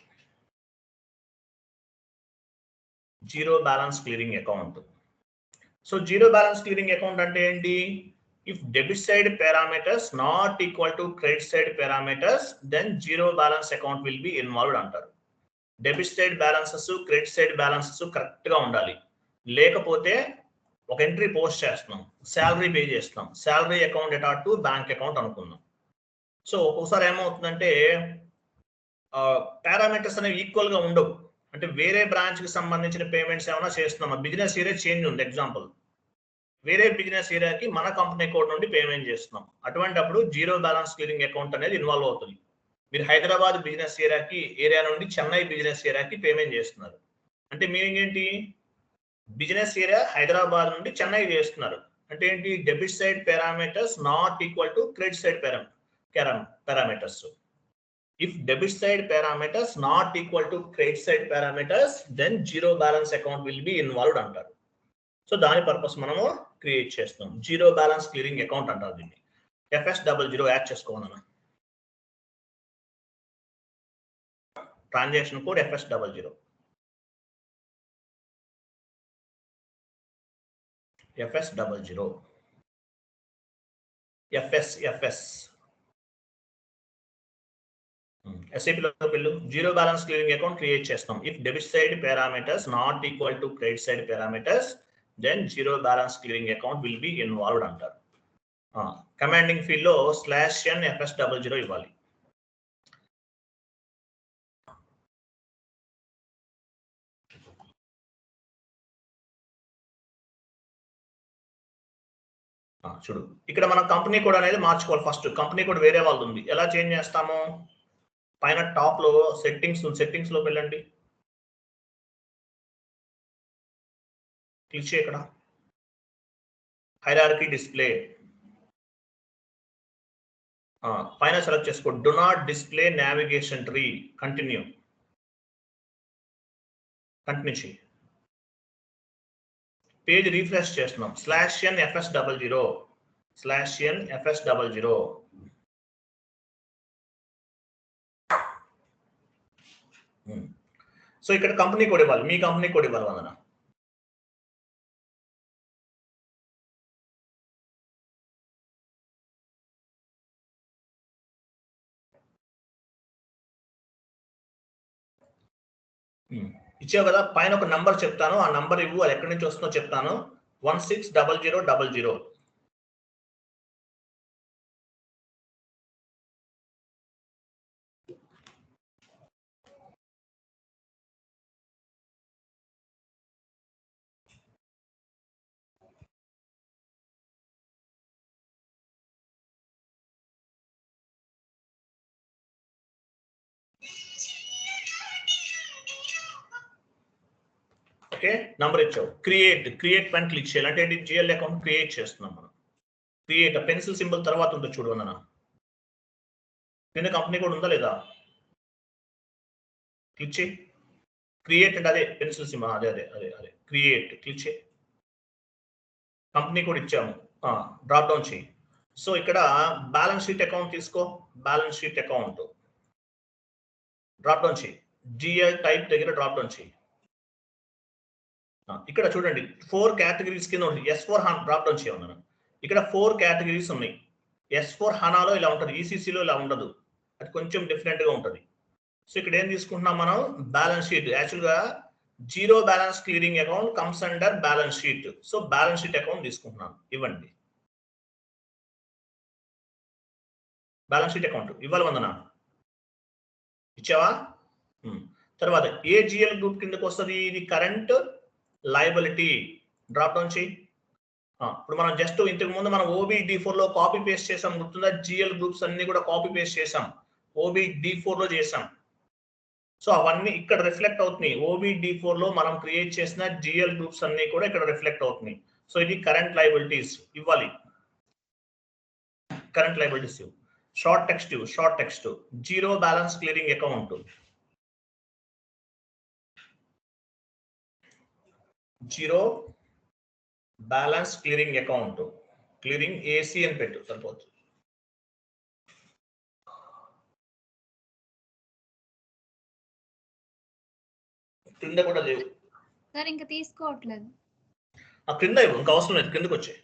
Zero balance clearing account. So zero balance clearing account అంటే ఏంటి? If debit side parameters not equal to credit side parameters, then zero balance account will be involved అంటారు. Debit side balances, credit side balances correct గా ఉండాలి. లేకపోతే ఒక entry post చేస్తున్నాం, salary pay చేస్తున్నాం, salary account అటాట్ to bank account అనుకుందాం. So ఒక్కోసారి ఏమవుతుందంటే పారామీటర్స్ అనేవి ఈక్వల్ గా ఉండవు. అంటే వేరే బ్రాంచ్ కి సంబంధించిన పేమెంట్స్ ఏమైనా చేస్తున్నాం, బిజినెస్ ఏరియా చేంజ్ ఉంది, ఎగ్జాంపుల్ వేరే బిజినెస్ ఏరియాకి మన కంపెనీ కోడ్ నుండి పేమెంట్ చేస్తున్నాం. అటువంటిప్పుడు జీరో బ్యాలెన్స్ క్లియరింగ్ అకౌంట్ అనేది ఇన్వాల్వ్ అవుతుంది. మీరు హైదరాబాద్ బిజినెస్ ఏరియా నుండి చెన్నై బిజినెస్ ఏరియాకి పేమెంట్ చేస్తున్నారు అంటే మీనింగ్ ఏంటి? బిజినెస్ ఏరియా హైదరాబాద్ నుండి చెన్నై చేస్తున్నారు అంటే ఏంటి? Debit side parameters not equal to credit side parameters. If debit side parameters not equal to credit side parameters, then zero balance account will be involved అంటారు. So దాని purpose మనము create చేస్తాం. Zero balance clearing account అంటారు దీన్ని. FS00 add చేసుకోవాలన్నా, transaction code FS00. FS00 FS SAP లో వెళ్ళు, zero balance clearing account create చేస్తాం. If debit side parameters not equal to credit side parameters, then zero balance clearing account will be involved అంటారు. Commanding field లో /n FS00 ఇవ్వాలి. చూడు, ఇక్కడ మన company code అనేది మార్చుకోవాలి. ఫస్ట్ కంపెనీ కోడ్ వేరే వాళ్ళది ఉంది, ఎలా చేంజ్ చేస్తాము? పైన టాప్ లో సెట్టింగ్స్ లోకి వెళ్ళండి, క్లిక్ చేయి. ఇక్కడ హైరార్కీ డిస్ప్లే పైన సెలెక్ట్ చేసుకో, do not display navigation tree, continue చేయి. పేజ్ రీఫ్రెష్ చేస్తున్నాం. /n FS00 /n FS00. So ఇక్కడ కంపెనీ కోడ్ ఇవ్వాలి, మీ కంపెనీ కోడ్ ఇవ్వాలి. వందన ఇచ్చావు కదా. పైన ఒక నంబర్ చెప్తాను, ఆ నంబర్ ఇవ్వు, అది ఎక్కడి నుంచి వస్తుందో చెప్తాను. 160000. ఓకే, నంబర్ ఇచ్చావు. క్రియేట్ పైన క్లిక్ చేయాలి. అంటే జిఎల్ అకౌంట్ క్రియేట్ చేస్తున్నాం మనం. క్రియేట్ పెన్సిల్ సింబల్ తర్వాత ఉంటుంది చూడు అన్న, కింద కంపెనీ కోడ్ ఉందా లేదా? క్లిక్ చేయి. క్రియేట్ అంటే అదే పెన్సిల్ సింబల్, అదే క్రియేట్ క్లిక్ చేయి. కంపెనీ కోడ్ ఇచ్చాము, డ్రాప్ డౌన్ చేయి. సో ఇక్కడ బ్యాలెన్స్ షీట్ అకౌంట్ తీసుకో, balance sheet account drop down చేయి, జిఎల్ టైప్ దగ్గర డ్రాప్ డౌన్ చేయి. ఇక్కడ చూడండి 4 కేటగిరీస్ కింద ఉంది. S4 HANA drop down చేయమన్నాను. ఇక్కడ 4 కేటగిరీస్ ఉన్నాయి. S4 HANAలో ఇలా ఉంటుంది, ECCలో ఇలా ఉండదు, అది కొంచెం డిఫరెంట్ గా ఉంటుంది. సో ఇక్కడ ఏం తీసుకుంటున్నాం మనం, బ్యాలెన్స్ షీట్. యాక్చువల్గా zero balance clearing account comes under balance sheet. So balance sheet account తీసుకుంటున్నాను. ఇవ్వండి బ్యాలెన్స్ షీట్ అకౌంట్ ఇవ్వాలి. వందనా ఇచ్చావా? తర్వాత ఏ జిఎల్ గ్రూప్ కిందకి వస్తుంది? ఇది కరెంట్ లయబిలిటీ. డ్రాప్ డౌన్ చేయి. ఇప్పుడు మనం జస్ట్ ఇంతకు ముందు మనం OBD4 లో కాపీ పేస్ట్ చేసాం, గుర్తుందా? జిఎల్ గ్రూప్స్ అన్ని కూడా కాపీ పేస్ట్ చేసాం, OBD4 లో చేసాం. సో అవన్నీ ఇక్కడ రిఫ్లెక్ట్ అవుతున్నాయి. OBD4 లో మనం క్రియేట్ చేసిన జిఎల్ గ్రూప్స్ అన్ని కూడా ఇక్కడ రిఫ్లెక్ట్ అవుతున్నాయి. సో ఇది కరెంట్ లయబిలిటీస్ ఇవ్వాలి. Current liabilities short text, short text zero balance clearing account, zero balance clearing account, clearing AC అని పెట్టు సరిపోతుంది. క్రింద కూడా లేవు సార్, ఇంకా తీసుకోవట్లేదు. క్రింద ఇవ్వు, ఇంకా అవసరం లేదు, కిందకి వచ్చే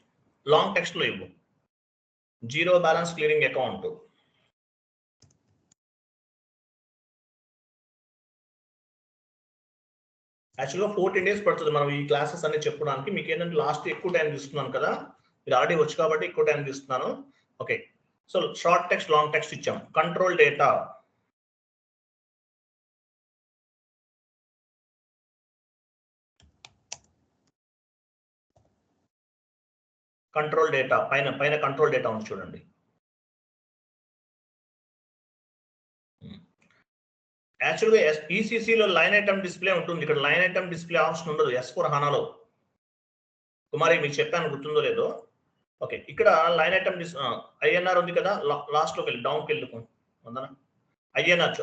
లాంగ్ టెక్స్ట్ లో ఇవ్వు. Zero balance clearing account. యాక్చువల్గా 14 days పడుతుంది మనం ఈ క్లాసెస్ అన్ని చెప్పడానికి. మీకు ఏంటంటే లాస్ట్ ఎక్కువ టైం తీసుకున్నాను కదా, మీరు ఆల్రెడీ వచ్చు కాబట్టి ఎక్కువ టైం తీసుకున్నాను. Okay, so short text long text ఇచ్చాం. కంట్రోల్ డేటా, కంట్రోల్ డేటా పైన పైన కంట్రోల్ డేటా ఉంది చూడండి. యాక్చువల్గా ECCలో లైన్ ఐటమ్ డిస్ప్లే ఉంటుంది, ఇక్కడ లైన్ ఐటమ్ డిస్ప్లే ఆప్షన్ ఉండదు S4 HANAలో. కుమారి మీకు చెప్పాను, గుర్తుందో లేదో. ఓకే, ఇక్కడ లైన్ ఐటమ్ INR ఉంది కదా, లాస్ట్ లోకి వెళ్ళి డౌన్కి వెళ్ళుకోండి.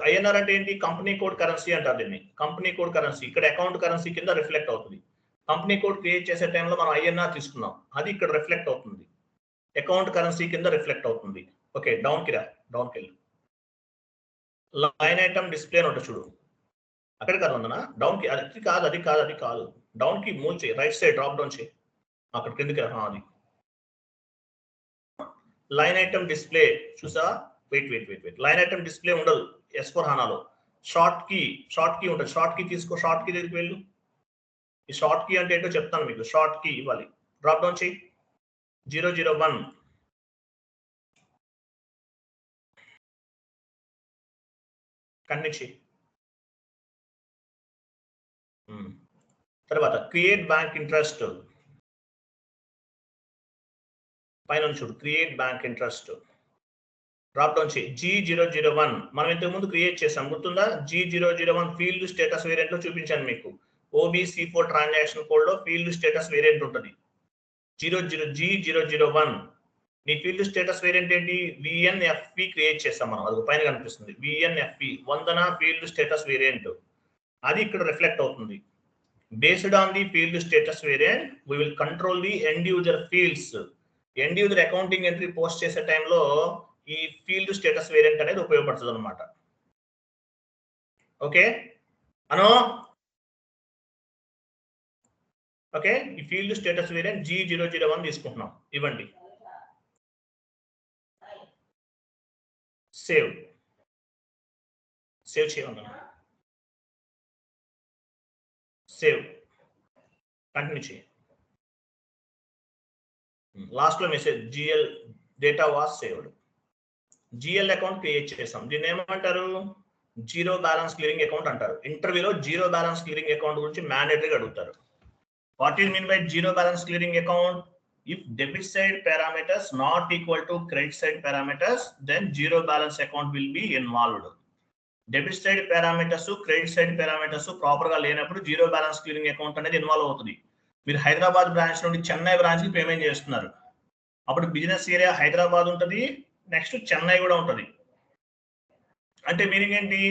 INR అంటే ఏంటి? కంపెనీ కోడ్ కరెన్సీ అంటారు దీన్ని. కంపెనీ కోడ్ కరెన్సీ ఇక్కడ అకౌంట్ కరెన్సీ కింద రిఫ్లెక్ట్ అవుతుంది. కంపెనీ కోడ్ క్రియేట్ చేసే టైంలో మనం INR తీసుకున్నాం, అది ఇక్కడ రిఫ్లెక్ట్ అవుతుంది, అకౌంట్ కరెన్సీ కింద రిఫ్లెక్ట్ అవుతుంది. ఓకే, డౌన్కి రా, డౌన్కి వెళ్ళి లైన్ ఐటమ్ డిస్ప్లే అని ఉంటుంది చూడు, అక్కడ కాదు వందన, డౌన్కి. అది కాదు, అది కాదు, అది కాదు, డౌన్కి మూవ్ చేయి, రైట్ సైడ్ డ్రాప్ డౌన్ చేయి, అక్కడ కిందకి రా. అది లైన్ ఐటమ్ డిస్ప్లే చూసావా? వెయిట్ లైన్ ఐటమ్ డిస్ప్లే ఉండదు S4 HANAలో. షార్ట్ కీ ఉంటుంది, షార్ట్ కీ తీసుకో, షార్ట్ కీ దగ్గరికి వెళ్ళు. ఈ షార్ట్ కీ అంటే ఏంటో చెప్తాను మీకు. షార్ట్ కీ ఇవ్వాలి, డ్రాప్ డౌన్ చేయి, 001 కంటిన్యూ. తర్వాత క్రియేట్ బ్యాంక్ ఇంట్రెస్ట్ పైన చూడు, create bank interest drop down చేయి. G001 మనం ఇంతకు ముందు క్రియేట్ చేసాం, గుర్తుందా? G001 ఫీల్డ్ స్టేటస్ వేరియంట్ లో చూపించాను మీకు. OBC4 ట్రాన్సాక్షన్ కోడ్ లో ఫీల్డ్ స్టేటస్ వేరియంట్ ఉంటుంది. G001 నీ ఫీల్డ్ స్టేటస్ వేరియంట్ ఏంటి? VNFP క్రియేట్ చేస్తాం మనం, అది పైన కనిపిస్తుంది VNFP, వందన ఫీల్డ్ స్టేటస్ వేరియంట్. అది ఇక్కడ రిఫ్లెక్ట్ అవుతుంది. Based on the field status variant we will control the end user fields. End user accounting entry post చేసే టైంలో ఈ ఫీల్డ్ స్టేటస్ వేరియంట్ అనేది ఉపయోగపడుతుంది అనమాట. ఓకే అను, ఓకే, ఈ ఫీల్డ్ స్టేటస్ వేరియంట్ G001 తీసుకుంటున్నాం. ఇవ్వండి, సేవ్ చేయమన్నా, సేవ్ కంటిన్యూ చేయి. లాస్ట్ లో message GL data was saved. GL account create చేసాం. దీన్ని ఏమంటారు? జీరో బ్యాలెన్స్ క్లియరింగ్ అకౌంట్ అంటారు. ఇంటర్వ్యూలో జీరో బ్యాలెన్స్ క్లియరింగ్ అకౌంట్ గురించి మ్యాండేటరీగా అడుగుతారు. What is mean by zero balance clearing account? If debit side parameters not equal to credit side parameters, then zero balance account will be involved. Debit side parameters, credit side parameters proper గా లేనప్పుడు zero balance clearing account అనేది involve అవుతుంది. మీరు Hyderabad branch నుండి Chennai branch కి payment చేస్తున్నారు, అప్పుడు business area Hyderabad ఉంటుంది, నెక్స్ట్ చెన్నై కూడా ఉంటుంది. అంటే మీనింగ్ ఏంటి?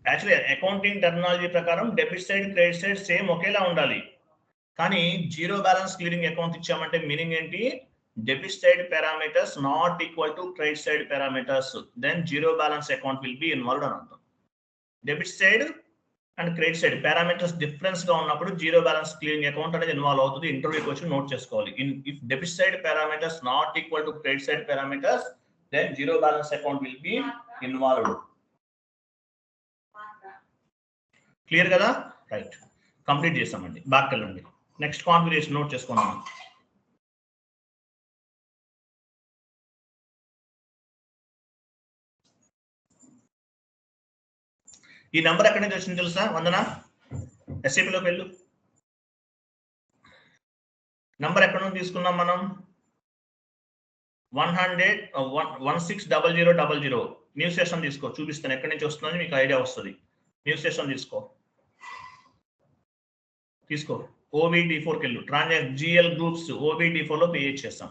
యాక్చువల్లీ అకౌంటింగ్ టెర్మినాలజీ ప్రకారం debit side credit side same ఒకేలా ఉండాలి. కానీ జీరో బ్యాలెన్స్ క్లియరింగ్ అకౌంట్ ఇచ్చామంటే మీనింగ్ ఏంటి? debit side parameters not equal to credit side parameters, then zero balance account will be involved అని అర్థం. Debit side and credit side parameters difference గా ఉన్నప్పుడు zero balance clearing account అనేది involve అవుతుంది. ఇంటర్వ్యూకి వచ్చి నోట్ చేసుకోవాలి. If debit side parameters not equal to credit side parameters, then zero balance account will be involved. Clear కదా? Right, complete చేసామండి. Back వెళ్ళండి. నెక్స్ట్ కాన్ఫిగరేషన్ నోట్ చేసుకున్నాం. ఈ నెంబర్ ఎక్కడి నుంచి వచ్చింది తెలుసా వందన? ఎస్ఏపీలోకి వెళ్ళు. నంబర్ ఎక్కడ నుంచి తీసుకున్నాం మనం? 100 160000. న్యూ సెషన్ తీసుకో, చూపిస్తాను ఎక్కడి నుంచి వస్తుందని మీకు ఐడియా వస్తుంది. న్యూ సెషన్ తీసుకో OBD4కి వెళ్ళు. ట్రాన్సాక్షన్ GL గ్రూప్స్ OBD4 లో పే చేస్తాం.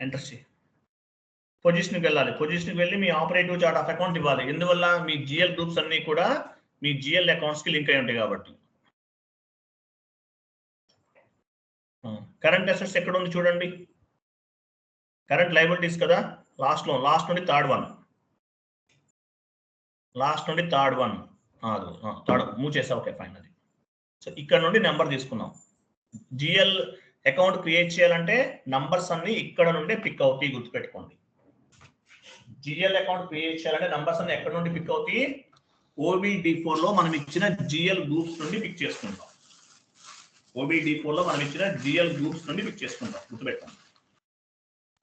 ఎంటర్ చేయి. పొజిషన్కి వెళ్ళాలి. పొజిషన్కి వెళ్ళి మీ ఆపరేటివ్ చార్ట్ ఆఫ్ అకౌంట్ ఇవ్వాలి. ఎందువల్ల? మీ GL గ్రూప్స్ అన్ని కూడా మీ GL అకౌంట్స్ కి లింక్ అయి ఉంటాయి కాబట్టి. కరెంట్ అసెట్స్ ఎక్కడ ఉంది చూడండి. కరెంట్ లయబిలిటీస్ కదా, లాస్ట్ నుండి థర్డ్ వన్ మూవ్ చేసా. Okay fine. అది సో ఇక్కడ నుండి నెంబర్ తీసుకున్నాం. GL అకౌంట్ క్రియేట్ చేయాలంటే నంబర్స్ అన్ని ఇక్కడ నుండి పిక్ అవుతాయి, గుర్తుపెట్టుకోండి. GL అకౌంట్ క్రియేట్ చేయాలంటే నంబర్స్ అన్ని ఎక్కడ నుండి పిక్ అవుతాయి? OBD4 లో మనం ఇచ్చిన GL గ్రూప్స్ నుండి పిక్ చేసుకుంటాం. OBD4 లో మనం ఇచ్చిన GL గ్రూప్స్ నుండి పిక్ చేసుకుంటాం, గుర్తుపెట్టుకోండి.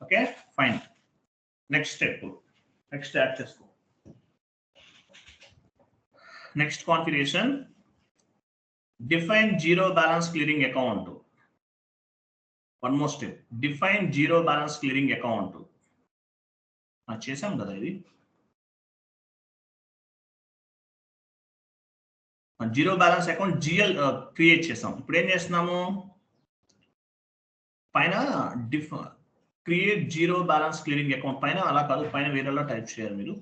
Okay fine. Next step, next add చేసుకో. Next configuration, define zero balance clearing account. One more step, define zero balance clearing account. చేసాం కదా ఇది. Zero balance account GL create చేసాం. ఇప్పుడు ఏం చేస్తున్నాము? పైన create zero balance clearing account పైన అలా కాదు, పైన వేరేలా టైప్ చేయాలి మీరు.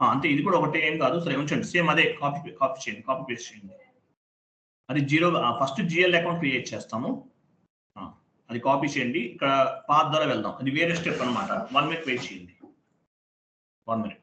అంతే, ఇది కూడా ఒకటే, ఏం కాదు. సరే ఉంచండి, సేమ్ అదే కాపీ చేయండి, కాపీ పేస్ట్ చేయండి. అది zero, first GL account create చేస్తాము. అది కాపీ చేయండి. ఇక్కడ పాత్ ద్వారా వెళ్దాం. అది వేరే స్టెప్ అనమాట. 1 minute వెయిట్ చేయండి. 1 minute.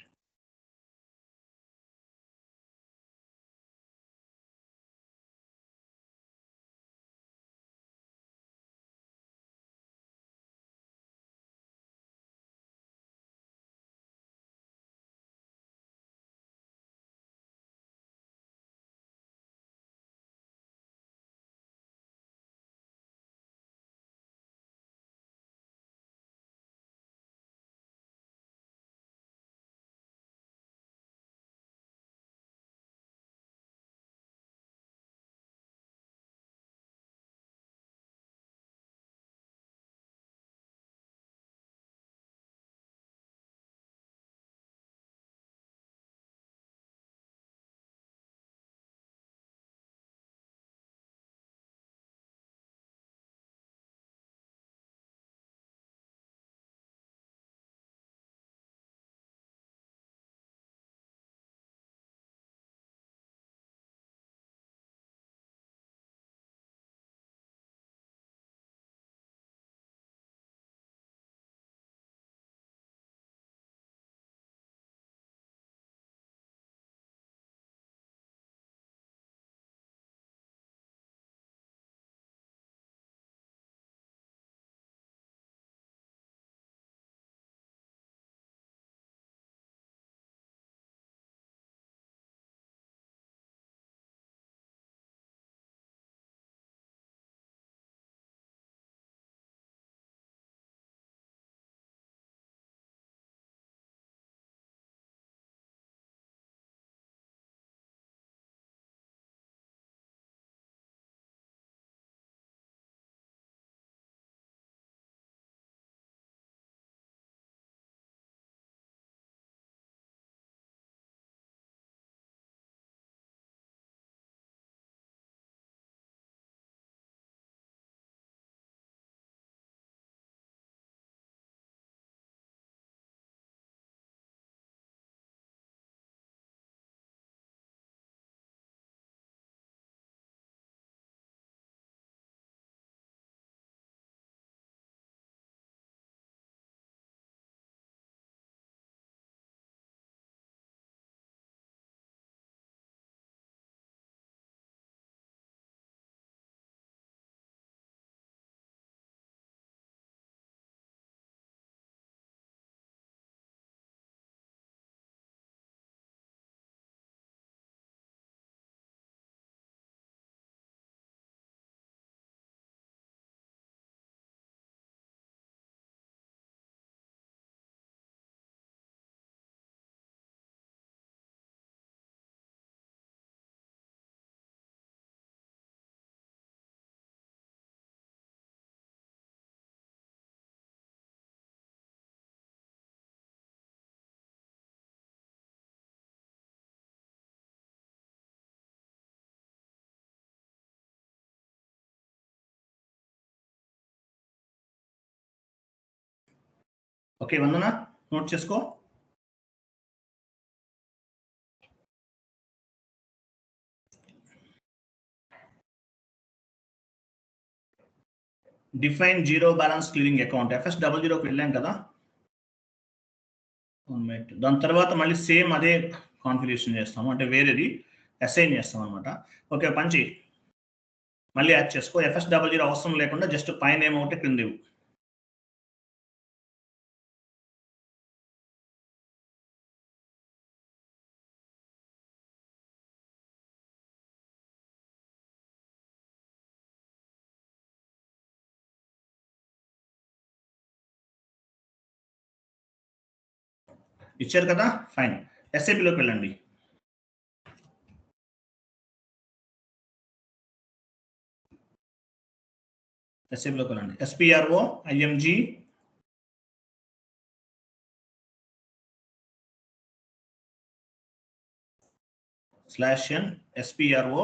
ఓకే వందన నోట్ చేసుకో. Define zero balance clearing account FS00కి వెళ్ళాం కదా. దాని తర్వాత మళ్ళీ సేమ్ అదే కాన్ఫిగరేషన్ చేస్తాము, అంటే వేరేది అసైన్ చేస్తాం అనమాట. ఓకే పంచి మళ్ళీ యాడ్ చేసుకో. FS00 అవసరం లేకుండా జస్ట్ పైన ఏమవుతే క్రింద ఇచ్చారు కదా. ఫైన్. SAPలోకి వెళ్ళండి. SAPలోకి వెళ్ళండి. SPRO IMG /n SPRO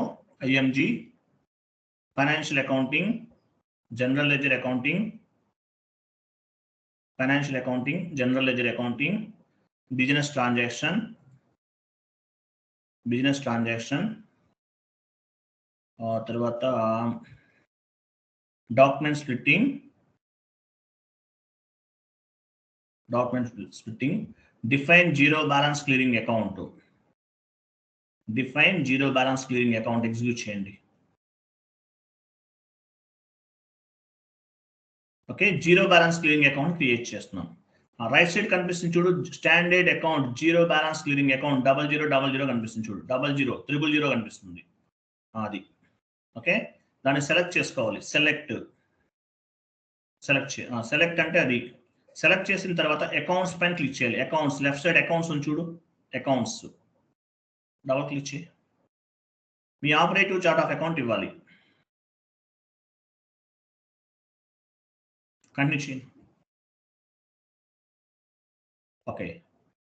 IMG financial accounting, general ledger accounting, financial accounting, general ledger accounting, business transaction, తర్వాత document splitting, define zero balance clearing account, execute చేయండి. Okay zero balance clearing account create చేస్తున్నాం. Right side కనిపిస్తుంది చూడు, standard account zero balance clearing account 0000 కనిపిస్తుంది చూడు, 0000 కనిపిస్తుంది అది. Okay దాన్ని సెలెక్ట్ చేసుకోవాలి. సెలెక్ట్ అంటే అది సెలెక్ట్ చేసిన తర్వాత అకౌంట్స్ పైన క్లిక్ చేయాలి. అకౌంట్స్ లెఫ్ట్ సైడ్ అకౌంట్స్ ఉంది చూడు, అకౌంట్స్ డబుల్ క్లిక్ చేయి. మీ ఆపరేటివ్ చార్ట్ ఆఫ్ అకౌంట్ ఇవ్వాలి. కంటిన్యూ చేయండి. ఓకే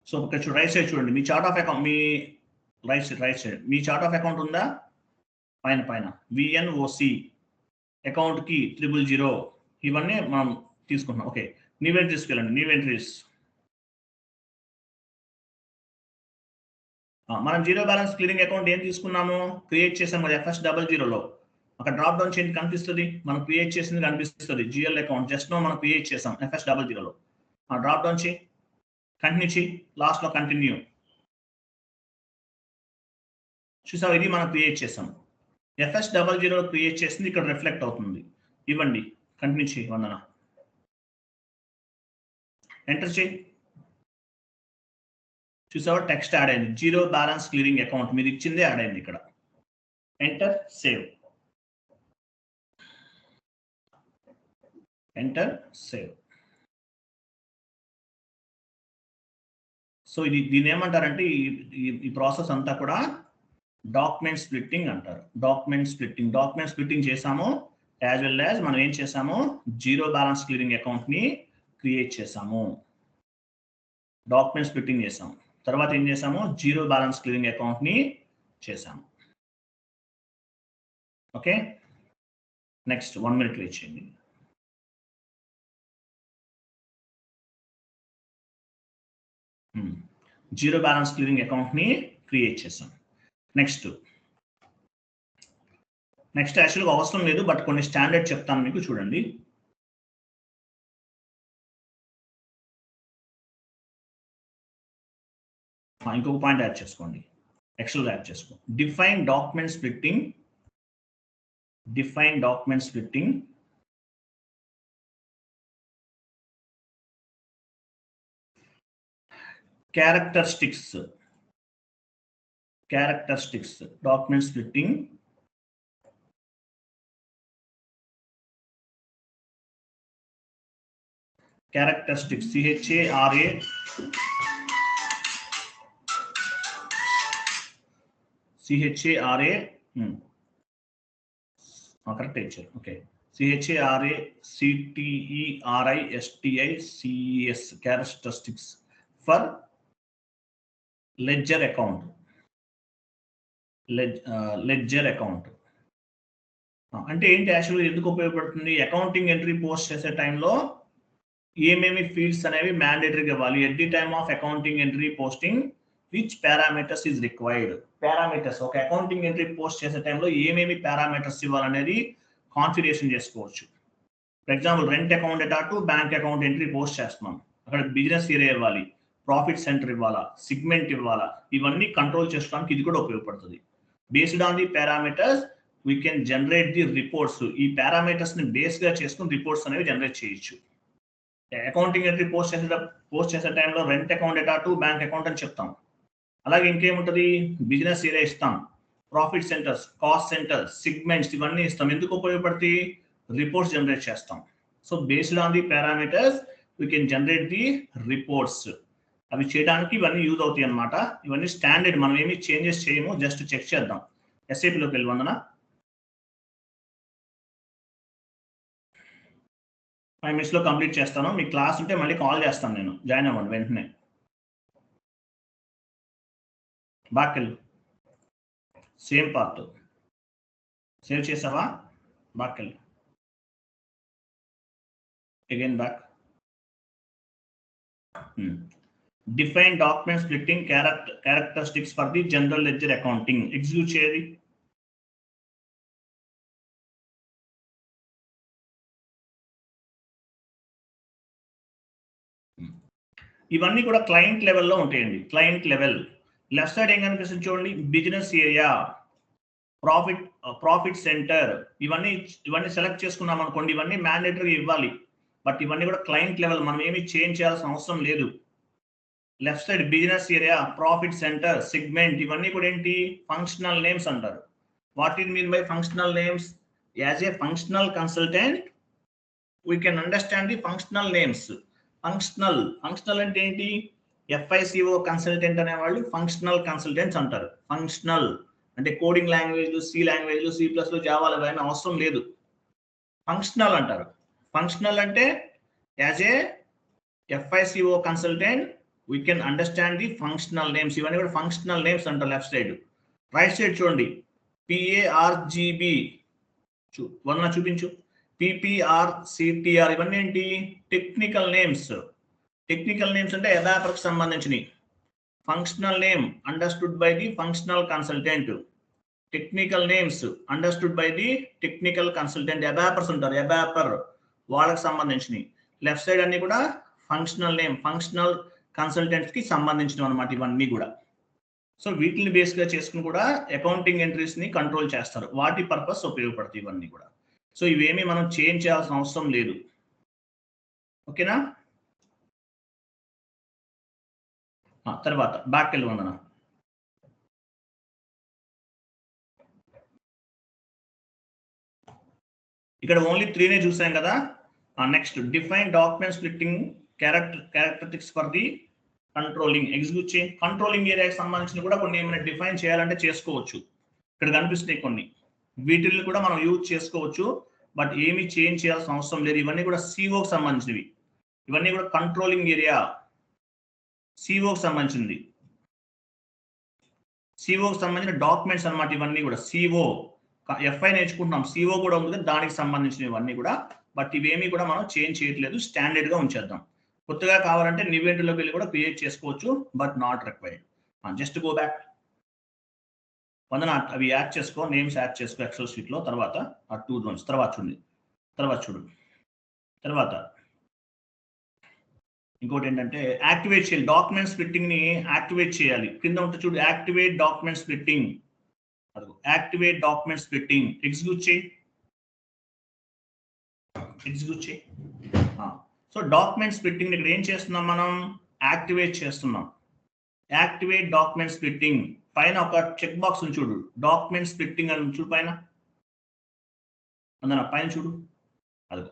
సో ఇక్కడ చూడు రైట్ సైడ్ చూడండి, మీ చార్ట్ ఆఫ్ అకౌంట్, మీ రైట్ సైడ్ మీ చార్ట్ ఆఫ్ అకౌంట్ ఉందా? పైన VNOC అకౌంట్ కి 000 ఇవన్నీ మనం తీసుకుంటున్నాం. ఓకే న్యూ ఎంట్రీస్కి వెళ్ళండి. న్యూ ఎంట్రీస్ మనం జీరో బ్యాలెన్స్ క్లియరింగ్ అకౌంట్ ఏం తీసుకున్నాము, క్రియేట్ చేసాం కదా FS00లో. అక్కడ డ్రాప్ డౌన్ చేయండి కనిపిస్తుంది, మనం క్రియేట్ చేసింది కనిపిస్తుంది. GL అకౌంట్ జస్ట్ నో మనం క్రియేట్ చేసాం FS00లో. డ్రాప్ డౌన్ చేయి, కంటిన్యూ చేయి, లాస్ట్ లో కంటిన్యూ. చూసావు ఇది మనం క్రియేట్ చేసాం. FS00 క్రియేట్ చేసింది ఇక్కడ రిఫ్లెక్ట్ అవుతుంది. ఇవ్వండి, కంటిన్యూ చేయి వందన. ఎంటర్ చేయి. చూసావా టెక్స్ట్ యాడ్ అయింది, జీరో బ్యాలెన్స్ క్లియరింగ్ అకౌంట్ మీరు ఇచ్చిందే యాడ్ అయింది ఇక్కడ. Enter save. సో దీన్ని ఏమంటారంటే ఈ ప్రాసెస్ అంతా కూడా డాక్యుమెంట్ స్ప్లిట్టింగ్ అంటారు. డాక్యుమెంట్ స్ప్లిట్టింగ్ చేసాము, యాజ్ వెల్ యాజ్ మనం ఏం చేసాము, జీరో బ్యాలెన్స్ క్లియరింగ్ అకౌంట్ ని క్రియేట్ చేసాము. డాక్యుమెంట్ స్ప్లిట్టింగ్ చేసాము, తర్వాత ఏం చేసాము, జీరో బ్యాలెన్స్ క్లియరింగ్ అకౌంట్ ని చేసాము. ఓకే నెక్స్ట్ 1 minute వెయిట్ చేయండి. జీరో బ్యాలెన్స్ క్లియరింగ్ అకౌంట్ ని క్రియేట్ చేసాం. నెక్స్ట్ యాక్చువల్గా అవసరం లేదు, బట్ కొన్ని స్టాండర్డ్ చెప్తాను మీకు, చూడండి. ఇంకొక పాయింట్ యాడ్ చేసుకోండి, ఎక్సెల్ యాడ్ చేసుకో. Define document splitting characteristics document splitting characteristics CHARA correct ఇచ్చారు. Okay CHARA CTERISTICES characteristics for ledger account. అంటే ఏంటి యాక్చువల్గా ఎందుకు ఉపయోగపడుతుంది, అకౌంటింగ్ ఎంట్రీ పోస్ట్ చేసే టైంలో ఏమేమి ఫీల్డ్స్ అనేవి మ్యాండేటరీగా ఇవ్వాలి, at the time of accounting entry posting which parameters is required. Parameters ఒక అకౌంటింగ్ ఎంట్రీ పోస్ట్ చేసే టైంలో ఏమేమి పారామీటర్స్ ఇవ్వాలనేది కాన్ఫిగరేషన్ చేసుకోవచ్చు. For example rent account data to bank account entry post చేస్తున్నాం, అక్కడ బిజినెస్ ఏరియా ఇవ్వాలి, ప్రాఫిట్ సెంటర్ ఇవ్వాలా, సిగ్మెంట్ ఇవ్వాలా, ఇవన్నీ కంట్రోల్ చేసుకోవడానికి ఇది కూడా ఉపయోగపడుతుంది. Based on the parameters we can generate the reports. ఈ పారామీటర్స్ ని బేస్ గా చేసుకుని రిపోర్ట్స్ అనేవి జనరేట్ చేయొచ్చు. అకౌంటింగ్ ఎంట్రీ పోస్ట్ చేసే టైంలో rent account data to bank account అని చెప్తాం. అలాగే ఇంకేముంటుంది, బిజినెస్ ఏరియా ఇస్తాం, profit centres, cost centres, segments ఇవన్నీ ఇస్తాం. ఎందుకు ఉపయోగపడతాయి, రిపోర్ట్స్ జనరేట్ చేస్తాం. So based on the parameters we can generate the reports. అవి చేయడానికి ఇవన్నీ యూజ్ అవుతాయి అన్నమాట. ఇవన్నీ స్టాండర్డ్, మనం ఏమి చేంజెస్ చేయము, జస్ట్ చెక్ చేద్దాం. ఎస్ఏపీలోకి వెళ్ళి వందన 5 minutes లో కంప్లీట్ చేస్తాను. మీ క్లాస్ ఉంటే మళ్ళీ కాల్ చేస్తాను, నేను జాయిన్ అవ్వండి వెంటనే. బాకెళ్ళు సేమ్ పార్ట్ సేవ్ చేసావా, బాకెళ్ళు again back. Define document splitting characteristics for the general ledger accounting. Execute చేయాలి. ఇవన్నీ కూడా క్లయింట్ లెవెల్లో ఉంటాయండి. క్లయింట్ లెవెల్ లెఫ్ట్ సైడ్ ఏం కనిపిస్తుంది చూడండి, బిజినెస్ ఏరియా, ప్రాఫిట్ సెంటర్, ఇవన్నీ సెలెక్ట్ చేసుకున్నాం అనుకోండి, ఇవన్నీ మ్యాండేటరీ ఇవ్వాలి. బట్ ఇవన్నీ కూడా క్లయింట్ లెవెల్, మనం ఏమి చేంజ్ చేయాల్సిన అవసరం లేదు. Left side business area, profit centre, segment, ఇవన్నీ కూడా ఏంటి, ఫంక్షనల్ నేమ్స్ అంటారు. What it mean by functional names? As a functional consultant we can understand the functional names. Functional అంటే ఏంటి, FICO కన్సల్టెంట్ అనేవాళ్ళు ఫంక్షనల్ కన్సల్టెంట్స్ అంటారు. ఫంక్షనల్ అంటే coding language, C language, C++, Java అవన్నీ అవసరం లేదు, ఫంక్షనల్ అంటారు. ఫంక్షనల్ అంటే as a FICO consultant we can understand the functional names. ఇవన్నీ కూడా ఫంక్షనల్ నేమ్స్ అంటారు. Left side. రైట్ సైడ్ చూడండి, PARGB వన్న చూపించు, PPR, CTR, ఇవన్నీ ఏంటి, టెక్నికల్ నేమ్స్. టెక్నికల్ నేమ్స్ అంటే అబాపర్కి సంబంధించినవి. Functional name understood by the functional consultant, technical names understood by the technical consultant. ABAPers ఉంటారు, అబాపర్ వాళ్ళకి సంబంధించినవి. లెఫ్ట్ సైడ్ అన్ని కూడా ఫంక్షనల్ నేమ్, ఫంక్షనల్ కన్సల్టెంట్స్ కి సంబంధించినవి అనమాట ఇవన్నీ కూడా. సో వీటిని బేస్ గా చేసుకుని కూడా అకౌంటింగ్ ఎంట్రీస్ ని కంట్రోల్ చేస్తారు. వాటి పర్పస్ ఉపయోగపడతాయి ఇవన్నీ కూడా. సో ఇవేమి మనం చేంజ్ చేయాల్సిన అవసరం లేదు. ఓకేనా? తర్వాత బ్యాక్ వెళ్ళి వందన. ఇక్కడ ఓన్లీ 3నే చూసాం కదా. Next define document splitting characteristics for the controlling. Execute చేయండి. కంట్రోలింగ్ ఏరియాకి సంబంధించిన కూడా కొన్ని ఏమైనా డిఫైన్ చేయాలంటే చేసుకోవచ్చు. ఇక్కడ కనిపిస్తున్నాయి కొన్ని, వీటిని కూడా మనం యూజ్ చేసుకోవచ్చు. బట్ ఏమి చేంజ్ చేయాల్సిన అవసరం లేదు. ఇవన్నీ కూడా సిఓకి సంబంధించినవి. ఇవన్నీ కూడా కంట్రోలింగ్ ఏరియా, సిఓకి సంబంధించింది. సిఓకి సంబంధించిన డాక్యుమెంట్స్ అన్నమాట ఇవన్నీ కూడా. సిఓ FI నేర్చుకుంటున్నాం, సిఓ కూడా ఉంది, దానికి సంబంధించినవి ఇవన్నీ కూడా. బట్ ఇవేమీ కూడా మనం చేంజ్ చేయట్లేదు, స్టాండర్డ్ గా ఉంచేద్దాం. కొత్తగా కావాలంటే నివేంట్లోకి వెళ్ళి కూడా క్రియేట్ చేసుకోవచ్చు, but not required. Just go back Vandana, అవి యాడ్ చేసుకో, నేమ్స్ యాడ్ చేసుకో ఎక్సెల్ షీట్ లో. తర్వాత ఆ 2 rows తర్వాత చూడు. తర్వాత ఇంకోటి ఏంటంటే యాక్టివేట్ చేయాలి. డాక్యుమెంట్ స్ప్లిట్టింగ్ ని యాక్టివేట్ చేయాలి. కింద ఉంటుంది చూడు, యాక్టివేట్ డాక్యుమెంట్ స్ప్లిట్టింగ్. అదిగో యాక్టివేట్ డాక్యుమెంట్ స్ప్లిట్టింగ్. ఎగ్జిక్యూట్ చేయి. సో డాక్యుమెంట్ స్ప్లిట్టింగ్ ఇక్కడ ఏం చేస్తున్నాం మనం, యాక్టివేట్ చేస్తున్నాం. యాక్టివేట్ డాక్యుమెంట్ స్ప్లిట్టింగ్ పైన ఒక చెక్ బాక్స్ ఉంది చూడు, డాక్యుమెంట్ స్ప్లిట్టింగ్ అని చూడు పైన. అందున పైన చూడు, అదిగో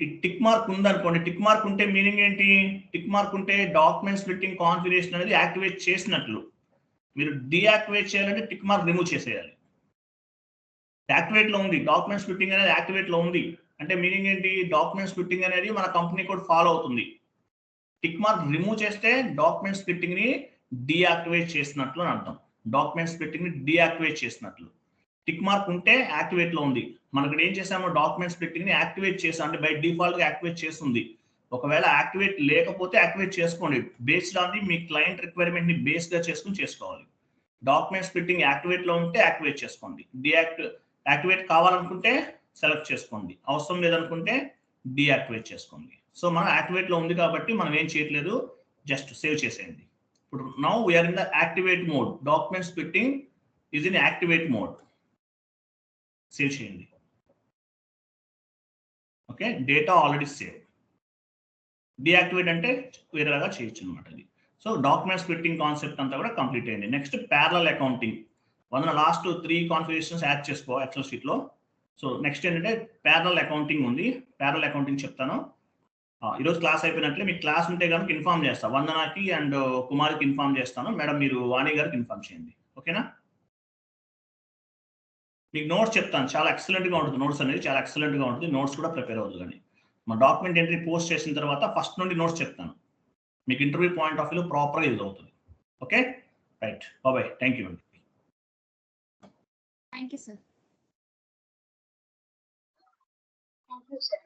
ఈ టిక్ మార్క్ ఉందనుకోండి. టిక్ మార్క్ ఉంటే మీనింగ్ ఏంటి, టిక్ మార్క్ ఉంటే డాక్యుమెంట్ స్ప్లిట్టింగ్ కాన్ఫిగరేషన్ అనేది యాక్టివేట్ చేసినట్లు. మీరు డీయాక్టివేట్ చేయాలంటే టిక్ మార్క్ రిమూవ్ చేసేయాలి. యాక్టివేట్ లో ఉంది, డాక్యుమెంట్ స్ప్లిట్టింగ్ అనేది యాక్టివేట్ లో ఉంది అంటే మీనింగ్ ఏంటి, డాక్యుమెంట్ స్ప్లిట్టింగ్ అనేది మన కంపెనీ కోడ్ ఫాలో అవుతుంది. టిక్ మార్క్ రిమూవ్ చేస్తే డాక్యుమెంట్ స్ప్లిట్టింగ్ ని డీయాక్టివేట్ చేసినట్లు అని అర్థం. డాక్యుమెంట్ స్ప్లిట్టింగ్ ని డీయాక్టివేట్ చేసినట్లు. టిక్ మార్క్ ఉంటే యాక్టివేట్ లో ఉంది. మనకి ఏం చేసాము, డాక్యుమెంట్ స్ప్లిట్టింగ్ ని యాక్టివేట్ చేసాం అంటే బై డిఫాల్ట్ గా యాక్టివేట్ చేస్తుంది. ఒకవేళ యాక్టివేట్ లేకపోతే యాక్టివేట్ చేసుకోండి. Based on the me client requirement ని బేస్ గా చేసుకుని చేసుకోవాలి. డాక్యుమెంట్ స్ప్లిట్టింగ్ యాక్టివేట్ లో ఉంటే యాక్టివేట్ చేసుకోండి. యాక్టివేట్ కావాలనుకుంటే సెలెక్ట్ చేసుకోండి. అవసరం లేదనుకుంటే డీయాక్టివేట్ చేసుకోండి. సో మనం యాక్టివేట్ లో ఉంది కాబట్టి మనం ఏం చేయట్లేదు, జస్ట్ సేవ్ చేసేయండి. ఇప్పుడు now we're in the activate mode. Document splitting is in activate mode. Save చేయండి. Okay, data already save. Deactivate అంటే వేరేలాగా చేయొచ్చు అనమాట అది. సో డాక్యుమెంట్ స్ప్లిట్టింగ్ కాన్సెప్ట్ అంతా కూడా కంప్లీట్ అయింది. Next parallel accounting. Last 3 configurations add చేసుకో ఎక్సెల్ షీట్ లో. సో నెక్స్ట్ ఏంటంటే ప్యారలల్ అకౌంటింగ్ ఉంది. ప్యారలల్ అకౌంటింగ్ చెప్తాను. ఈరోజు క్లాస్ అయిపోయినట్లే. మీకు క్లాస్ ఉంటే కనుక ఇన్ఫార్మ్ చేస్తాను. వందనాకి అండ్ కుమార్కి ఇన్ఫార్మ్ చేస్తాను. మేడం మీరు వాణి గారికి ఇన్ఫార్మ్ చేయండి. ఓకేనా? మీకు నోట్స్ చెప్తాను. చాలా ఎక్సలెంట్ గా ఉంటుంది. నోట్స్ అనేది చాలా ఎక్సలెంట్ గా ఉంటుంది. నోట్స్ కూడా ప్రిపేర్ అవుతుంది. కానీ మా డాక్యుమెంట్ ఎంట్రీ పోస్ట్ చేసిన తర్వాత ఫస్ట్ నుండి నోట్స్ చెప్తాను. మీకు ఇంటర్వ్యూ పాయింట్ ఆఫ్ వ్యూ ప్రాపర్గా యూజ్ అవుతుంది. Okay, right, bye. Thank you అండి. Thank you sir. Thank you sir.